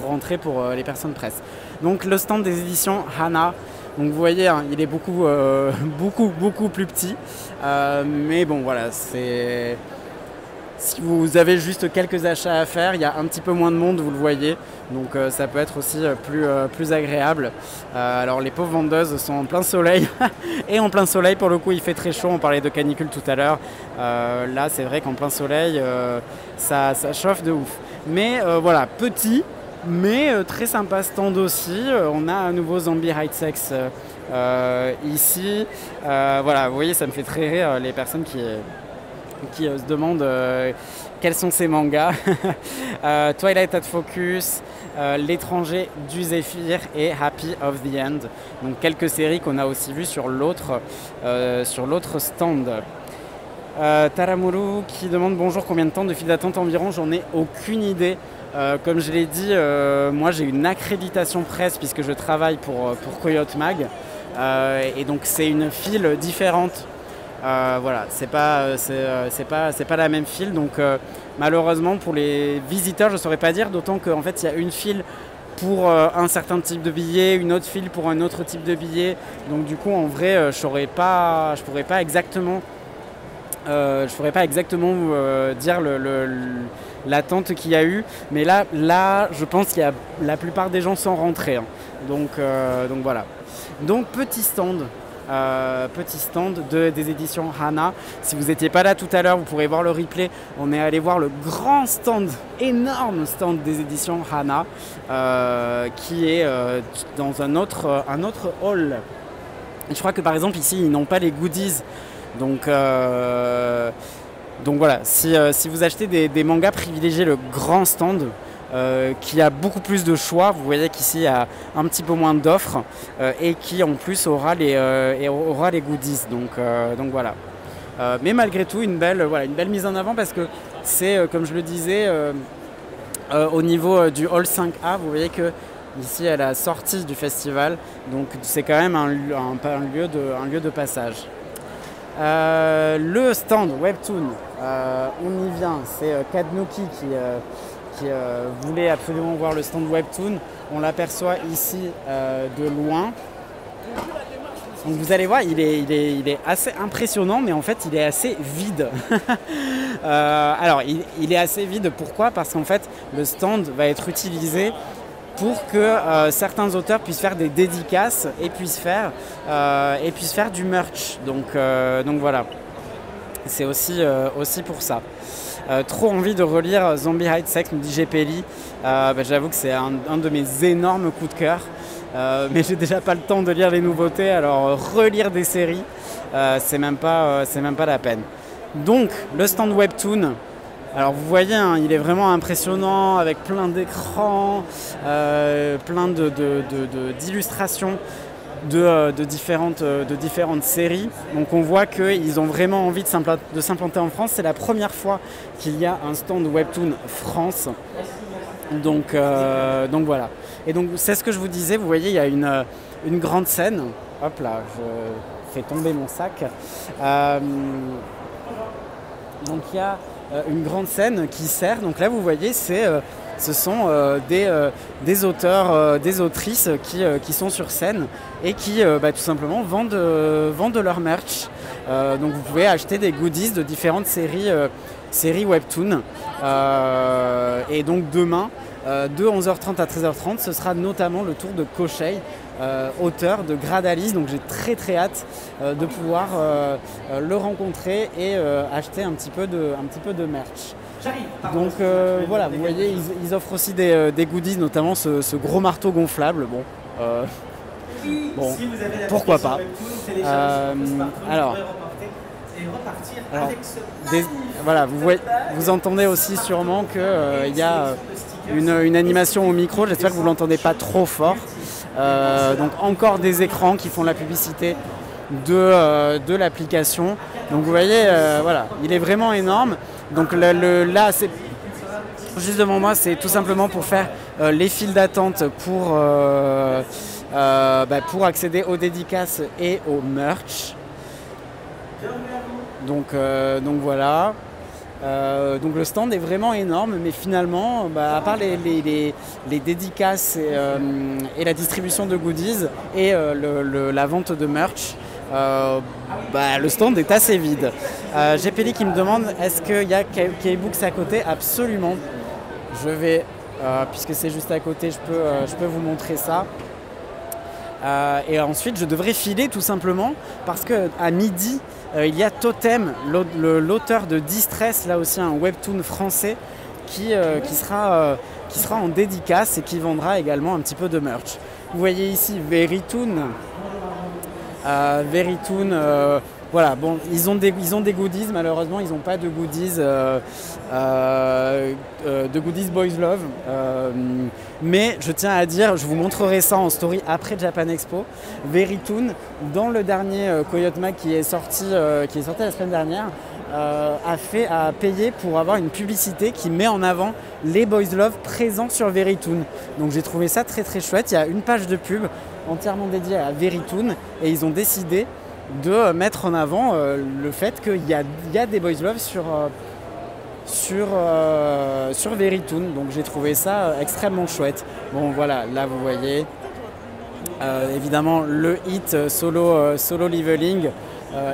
rentrer pour les personnes presse. Donc le stand des éditions Hana, donc vous voyez, hein, il est beaucoup plus petit, mais bon voilà, c'est... Si vous avez juste quelques achats à faire, il y a un petit peu moins de monde, vous le voyez, donc ça peut être aussi plus agréable. Alors les pauvres vendeuses sont en plein soleil, et en plein soleil pour le coup il fait très chaud, on parlait de canicule tout à l'heure, là c'est vrai qu'en plein soleil ça chauffe de ouf. Mais voilà, petit, mais très sympa stand aussi. On a un nouveau Zombie Hide Sex ici. Voilà, vous voyez, ça me fait très rire les personnes qui se demandent quels sont ces mangas. Twilight at Focus, L'étranger du Zéphyr et Happy of the End. Donc quelques séries qu'on a aussi vues sur l'autre stand. Taramuru qui demande bonjour, combien de temps de file d'attente environ? J'en ai aucune idée. Comme je l'ai dit, moi j'ai une accréditation presse puisque je travaille pour Coyote Mag, et donc c'est une file différente. Voilà, c'est pas la même file, donc malheureusement pour les visiteurs je saurais pas dire, d'autant qu'en fait il y a une file pour un certain type de billet, une autre file pour un autre type de billet, donc du coup en vrai je pourrais pas exactement Je ne pourrais pas exactement dire l'attente qu'il y a eu, mais là je pense qu'il y a la plupart des gens sont rentrés. Hein. Donc voilà. Donc petit stand des éditions Hana. Si vous n'étiez pas là tout à l'heure, vous pourrez voir le replay. On est allé voir le grand stand, énorme stand des éditions Hana, qui est dans un autre hall. Et je crois que par exemple ici, ils n'ont pas les goodies. Donc voilà, si vous achetez des mangas, privilégiez le grand stand qui a beaucoup plus de choix. Vous voyez qu'ici il y a un petit peu moins d'offres et qui en plus aura les goodies. Donc voilà. Mais malgré tout, une belle mise en avant parce que c'est, comme je le disais, au niveau du hall 5A, vous voyez que ici à la sortie du festival, donc c'est quand même un lieu de passage. Le stand Webtoon, on y vient, c'est Kadnuki qui voulait absolument voir le stand Webtoon. On l'aperçoit ici de loin. Donc vous allez voir, il est assez impressionnant, mais en fait il est assez vide. Alors il est assez vide, pourquoi? Parce qu'en fait le stand va être utilisé pour que certains auteurs puissent faire des dédicaces et puissent faire du merch. Donc voilà, c'est aussi pour ça. Trop envie de relire Zombie Hide Sex, me dit GPLI. J'avoue que c'est un de mes énormes coups de cœur. Mais j'ai déjà pas le temps de lire les nouveautés, alors relire des séries, c'est même pas la peine. Donc le stand Webtoon. Alors vous voyez, hein, il est vraiment impressionnant avec plein d'écrans, plein d'illustrations de différentes séries. Donc on voit qu'ils ont vraiment envie de s'implanter en France. C'est la première fois qu'il y a un stand Webtoon France. Donc voilà. Et donc c'est ce que je vous disais, vous voyez, il y a une grande scène. Hop là, je fais tomber mon sac. Donc il y a une grande scène qui sert. Donc là vous voyez, ce sont des auteurs, des autrices qui sont sur scène et qui tout simplement vendent leur merch. Donc vous pouvez acheter des goodies de différentes séries Webtoon. Et donc demain, de 11h30 à 13h30, ce sera notamment le tour de Koshei, auteur de Gradalis. Donc j'ai très hâte de pouvoir le rencontrer et acheter un petit peu de merch. Donc voilà, vous voyez, ils offrent aussi des goodies, notamment ce gros marteau gonflable. Bon, pourquoi pas. Voilà, vous entendez aussi sûrement qu'il y a une animation au micro. J'espère que vous ne l'entendez pas trop fort. Donc encore des écrans qui font la publicité de l'application. Donc vous voyez, voilà, il est vraiment énorme. Donc là, c'est juste devant moi, c'est tout simplement pour faire les files d'attente pour accéder aux dédicaces et au merch. Donc voilà. Donc le stand est vraiment énorme, mais finalement, à part les dédicaces et la distribution de goodies et la vente de merch, le stand est assez vide. GPLI qui me demande est-ce qu'il y a K-Books à côté? Absolument. Je vais, puisque c'est juste à côté, je peux vous montrer ça. Et ensuite je devrais filer tout simplement parce qu'à midi il y a Totem, l'auteur de Distress, là aussi un webtoon français qui sera en dédicace et qui vendra également un petit peu de merch. Vous voyez ici Verytoon. Voilà, bon, ils ont des goodies, malheureusement ils n'ont pas de goodies Boys Love, mais je tiens à dire, je vous montrerai ça en story après Japan Expo. Verytoon, dans le dernier Coyote Mag qui est sorti la semaine dernière, a payé pour avoir une publicité qui met en avant les Boys Love présents sur Verytoon. Donc j'ai trouvé ça très chouette. Il y a une page de pub entièrement dédiée à Verytoon et ils ont décidé de mettre en avant le fait qu'il y a des Boys Love sur Verytoon. Donc j'ai trouvé ça extrêmement chouette. Bon voilà, là vous voyez évidemment le hit Solo Leveling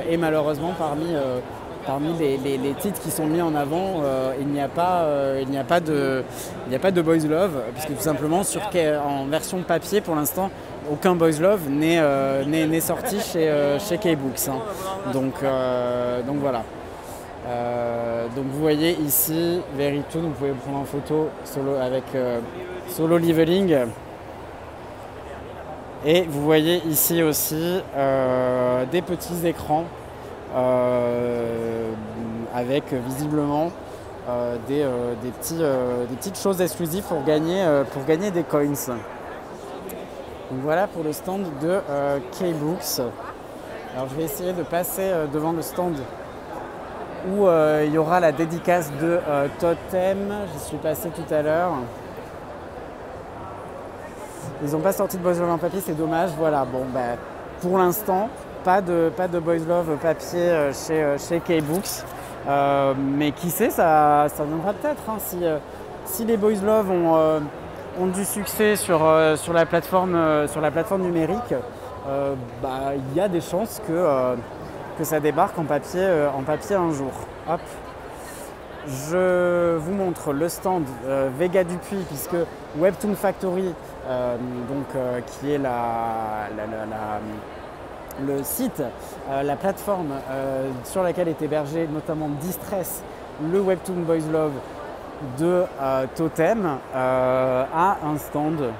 est malheureusement parmi les titres qui sont mis en avant, il n'y a pas de Boys Love, puisque tout simplement en version papier pour l'instant, aucun Boys Love n'est sorti chez K-Books. Hein. Donc voilà. Donc vous voyez ici Verytoon, vous pouvez prendre en photo avec Solo Leveling. Et vous voyez ici aussi des petits écrans avec visiblement des petites choses exclusives pour gagner des coins. Donc voilà pour le stand de K-Books. Alors je vais essayer de passer devant le stand où il y aura la dédicace de Totem. J'y suis passé tout à l'heure. Ils n'ont pas sorti de Boys Love en papier, c'est dommage. Voilà, bon, pour l'instant, pas de Boys Love papier chez K-Books. Mais qui sait, ça viendra peut-être. Hein, si les Boys Love ont du succès sur la plateforme numérique, il y a des chances que ça débarque en papier un jour. Hop. Je vous montre le stand Vega Dupuis, puisque Webtoon Factory, qui est le site, la plateforme sur laquelle est hébergé notamment Distress, le Webtoon Boys Love de Totem, a un stand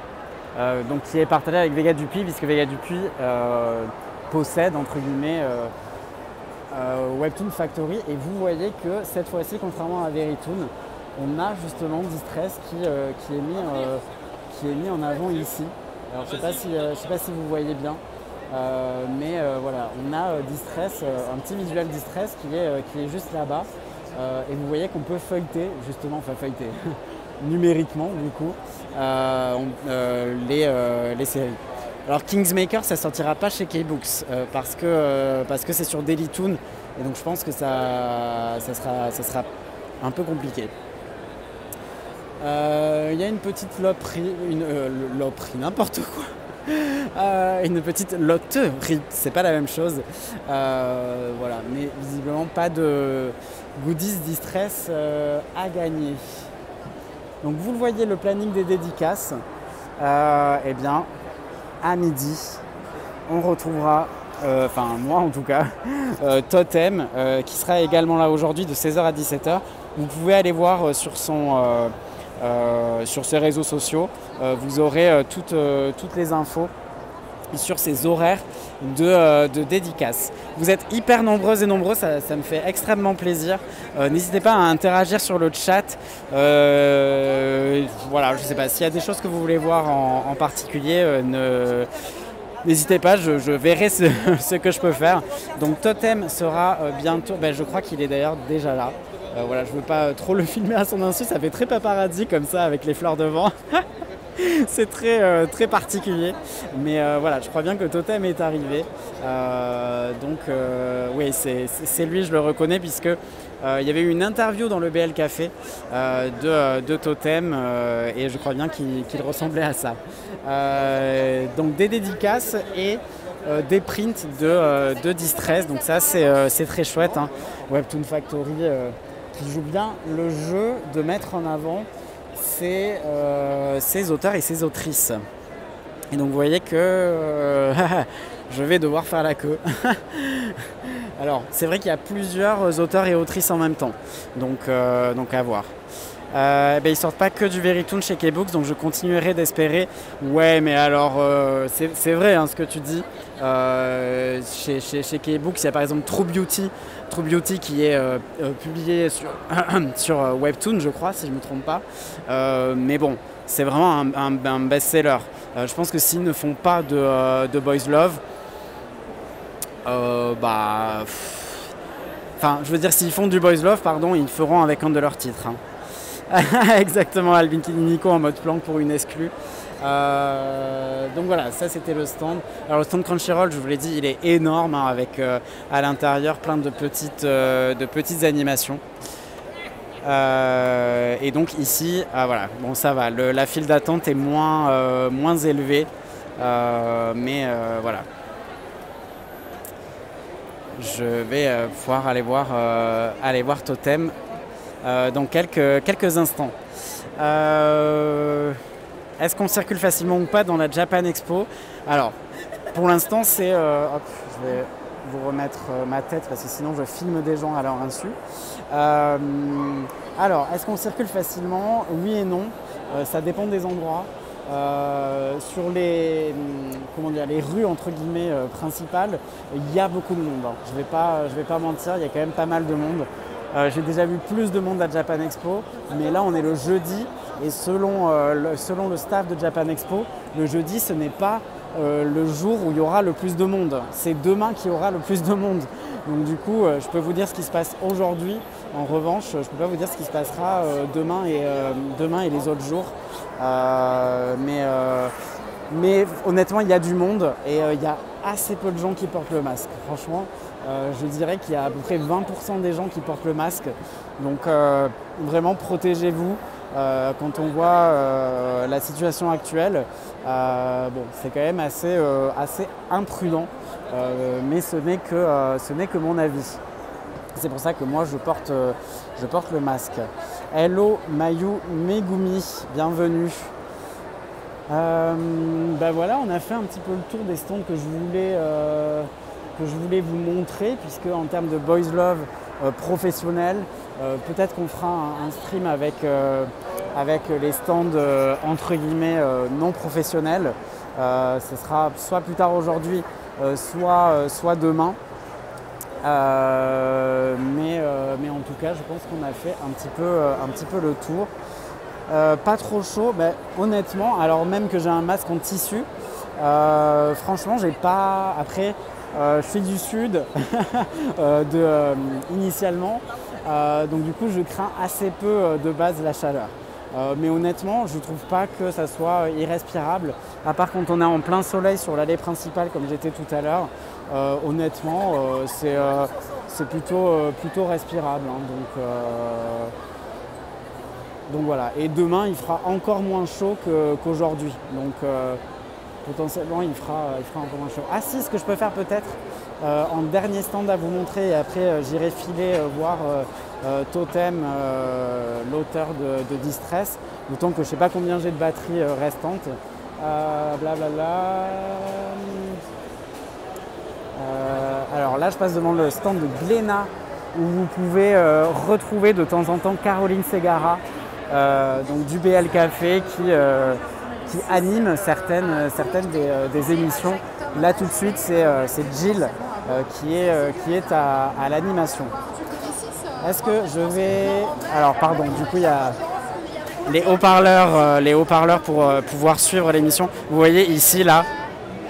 qui est partagé avec Vega Dupuis, puisque Vega Dupuis possède entre guillemets Webtoon Factory, et vous voyez que cette fois-ci, contrairement à Verytoon, on a justement Distress qui est mis en avant ici. Alors je ne sais pas si vous voyez bien, mais voilà, on a Distress, un petit visuel Distress qui est juste là-bas, et vous voyez qu'on peut feuilleter, justement, numériquement du coup, les séries. Alors Kingsmaker, ça sortira pas chez K-Books parce que c'est sur Dailytoon, et donc je pense que ça sera un peu compliqué. Il y a une petite loterie, n'importe quoi. Une petite loterie, c'est pas la même chose. Voilà, mais visiblement pas de goodies Distress à gagner. Donc vous le voyez, le planning des dédicaces. Eh bien, à midi, on retrouvera, moi en tout cas, Totem, qui sera également là aujourd'hui de 16h à 17h. Vous pouvez aller voir sur ses réseaux sociaux, vous aurez toutes les infos sur ses horaires de dédicaces. Vous êtes hyper nombreuses et nombreux, ça me fait extrêmement plaisir. N'hésitez pas à interagir sur le chat. Voilà, je ne sais pas, s'il y a des choses que vous voulez voir en particulier, n'hésitez pas, je verrai ce que je peux faire. Donc Totem sera bientôt, je crois qu'il est d'ailleurs déjà là. Voilà, je ne veux pas trop le filmer à son insu, ça fait très paparazzi comme ça avec les fleurs de vent. C'est très particulier, mais voilà, je crois bien que Totem est arrivé. Oui, c'est lui, je le reconnais, puisque il y avait eu une interview dans le BL Café de Totem, et je crois bien qu'il ressemblait à ça. Donc des dédicaces et des prints de Distress, donc ça c'est très chouette. Hein. Webtoon Factory qui joue bien le jeu de mettre en avant ses auteurs et ses autrices. Et donc vous voyez que je vais devoir faire la queue. Alors c'est vrai qu'il y a plusieurs auteurs et autrices en même temps, donc à voir. Ils sortent pas que du Verytoon chez K-Books, donc je continuerai d'espérer. Ouais, mais alors c'est vrai hein, ce que tu dis. Chez K-Books, il y a par exemple True Beauty qui est publié sur Webtoon, je crois, si je ne me trompe pas. Mais bon, c'est vraiment un best-seller. Je pense que s'ils ne font pas de Boys Love, je veux dire, s'ils font du Boys Love, pardon, ils feront avec un de leurs titres. Hein. Exactement, Alvin Nico en mode planque pour une exclue. Donc voilà, ça c'était le stand. Alors le stand Crunchyroll, je vous l'ai dit, il est énorme hein, avec à l'intérieur plein de petites animations. Et donc ici, voilà, bon ça va, la file d'attente est moins élevée, mais voilà. je vais pouvoir aller voir Totem dans quelques instants. Est-ce qu'on circule facilement ou pas dans la Japan Expo? Alors, pour l'instant, c'est... hop, je vais vous remettre ma tête parce que sinon je filme des gens à leur insu. Alors, est-ce qu'on circule facilement? Oui et non. Ça dépend des endroits. Sur les rues entre guillemets principales, il y a beaucoup de monde. Je vais pas mentir, il y a quand même pas mal de monde. J'ai déjà vu plus de monde à Japan Expo, mais là on est le jeudi et selon le staff de Japan Expo, le jeudi ce n'est pas le jour où il y aura le plus de monde. C'est demain qu'il y aura le plus de monde. Donc du coup, je peux vous dire ce qui se passe aujourd'hui. En revanche, je ne peux pas vous dire ce qui se passera demain et les autres jours. Mais honnêtement, il y a du monde et il y a assez peu de gens qui portent le masque. Franchement, je dirais qu'il y a à peu près 20% des gens qui portent le masque. Donc vraiment, protégez-vous. Quand on voit la situation actuelle, c'est quand même assez imprudent, mais ce n'est que mon avis. C'est pour ça que moi je porte le masque. Hello Mayu Megumi, bienvenue. Voilà, on a fait un petit peu le tour des stands que je voulais vous montrer, puisque en termes de Boys Love professionnel, peut-être qu'on fera un stream avec les stands entre guillemets non professionnels. Ce sera soit plus tard aujourd'hui, soit demain. Mais en tout cas, je pense qu'on a fait un petit peu le tour. Pas trop chaud, honnêtement, alors même que j'ai un masque en tissu, franchement, j'ai pas. Après, je suis du sud initialement, donc du coup, je crains assez peu de base la chaleur. Mais honnêtement, je ne trouve pas que ça soit irrespirable, à part quand on est en plein soleil sur l'allée principale, comme j'étais tout à l'heure. Honnêtement, c'est plutôt respirable. Hein, donc voilà. Et demain, il fera encore moins chaud qu'aujourd'hui. Donc potentiellement, il fera encore moins chaud. Ah si, ce que je peux faire peut-être, en dernier stand à vous montrer, et après j'irai filer voir Totem, l'auteur de Distress, d'autant que je ne sais pas combien j'ai de batterie restante. Alors là, je passe devant le stand de Glénat, où vous pouvez retrouver de temps en temps Caroline Segara, donc du BL Café, qui anime certaines des émissions. Là, tout de suite, c'est Jill qui est à l'animation. Est-ce que je vais... Alors, pardon, du coup, il y a les haut-parleurs pour pouvoir suivre l'émission. Vous voyez ici, là,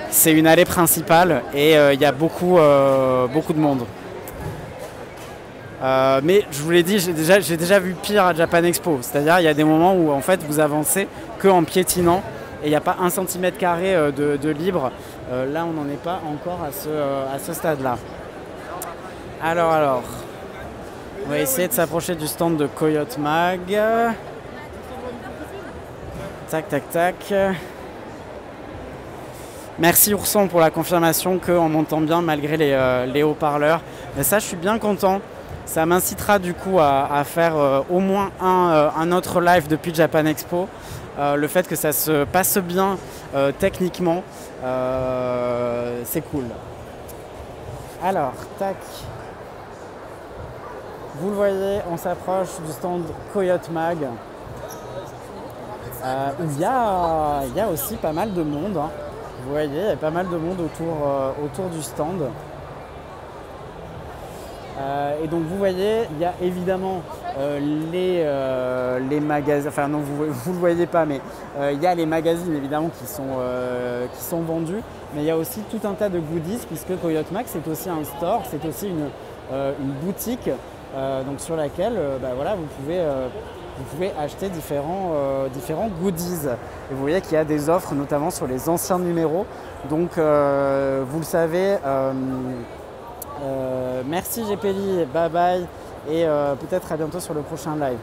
c'est une allée principale et il y a beaucoup de monde. Mais je vous l'ai dit, j'ai déjà vu pire à Japan Expo. C'est-à-dire, il y a des moments où en fait vous avancez qu'en piétinant et il n'y a pas 1 cm² de libre. Là, on n'en est pas encore à ce stade-là. Alors, on va essayer de s'approcher du stand de Coyote Mag. Tac, tac, tac. Merci Ourson pour la confirmation qu'on m'entend bien malgré les haut-parleurs. Mais ça, je suis bien content. Ça m'incitera du coup à faire au moins un autre live depuis Japan Expo. Le fait que ça se passe bien techniquement, c'est cool. Alors, tac. Vous le voyez, on s'approche du stand Coyote Mag. Il y a aussi pas mal de monde. Hein. Vous voyez, il y a pas mal de monde autour du stand. Et donc vous voyez, il y a évidemment les magazines, enfin non vous ne le voyez pas, mais il y a les magazines évidemment qui sont vendus, mais il y a aussi tout un tas de goodies puisque Coyote Mag c'est aussi un store, c'est aussi une boutique donc sur laquelle voilà, vous pouvez acheter différents goodies. Et vous voyez qu'il y a des offres notamment sur les anciens numéros, donc vous le savez. Merci GPLI, bye bye et peut-être à bientôt sur le prochain live.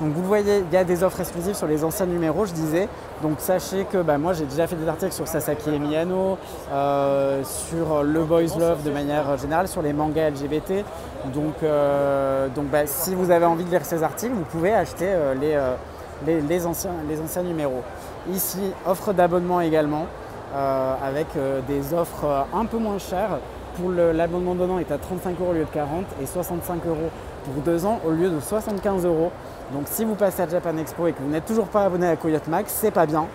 Donc vous le voyez, il y a des offres exclusives sur les anciens numéros, je disais. Donc sachez que moi j'ai déjà fait des articles sur Sasaki et Miyano, sur le boys love de manière générale, sur les mangas LGBT. Donc si vous avez envie de lire ces articles, vous pouvez acheter les anciens numéros. Ici, offre d'abonnement également, avec des offres un peu moins chères. Pour l'abonnement d'un an est à 35 € au lieu de 40 et 65 € pour 2 ans au lieu de 75 €. Donc si vous passez à Japan Expo et que vous n'êtes toujours pas abonné à Coyote Mag, c'est pas bien.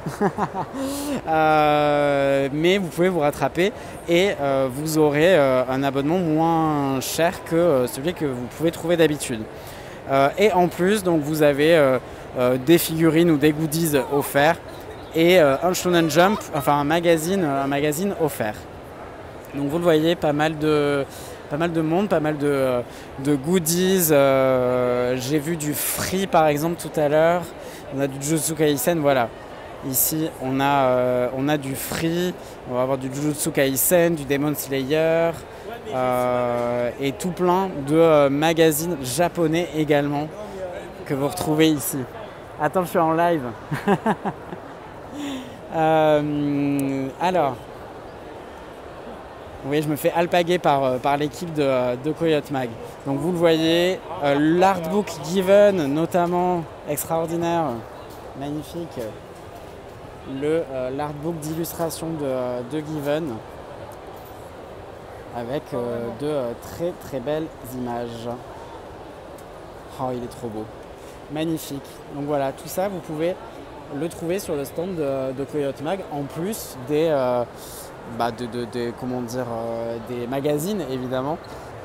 Mais vous pouvez vous rattraper et vous aurez un abonnement moins cher que celui que vous pouvez trouver d'habitude. Et en plus, donc, vous avez des figurines ou des goodies offerts et un Shonen Jump, enfin un magazine offert. Donc vous le voyez, pas mal de monde, pas mal de goodies. J'ai vu du Free par exemple tout à l'heure. On a du Jujutsu Kaisen, voilà. Ici on a du Free, on va avoir du Jujutsu Kaisen, du Demon Slayer et tout plein de magazines japonais également que vous retrouvez ici. Attends, je suis en live. Alors, vous voyez, je me fais alpaguer par l'équipe de Coyote Mag. Donc vous le voyez, l'artbook Given, notamment, extraordinaire, magnifique. L'artbook d'illustration de Given, avec de très très belles images. Oh, il est trop beau. Magnifique. Donc voilà, tout ça, vous pouvez le trouver sur le stand de Coyote Mag, en plus des magazines évidemment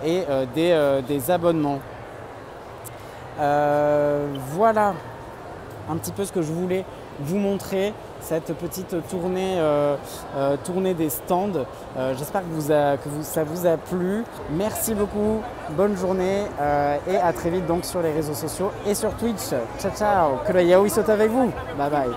et des abonnements. Voilà un petit peu ce que je voulais vous montrer, cette petite tournée des stands. J'espère que ça vous a plu. Merci beaucoup, bonne journée et à très vite donc sur les réseaux sociaux et sur Twitch. Ciao ciao, que le yaoi saute avec vous. Bye bye.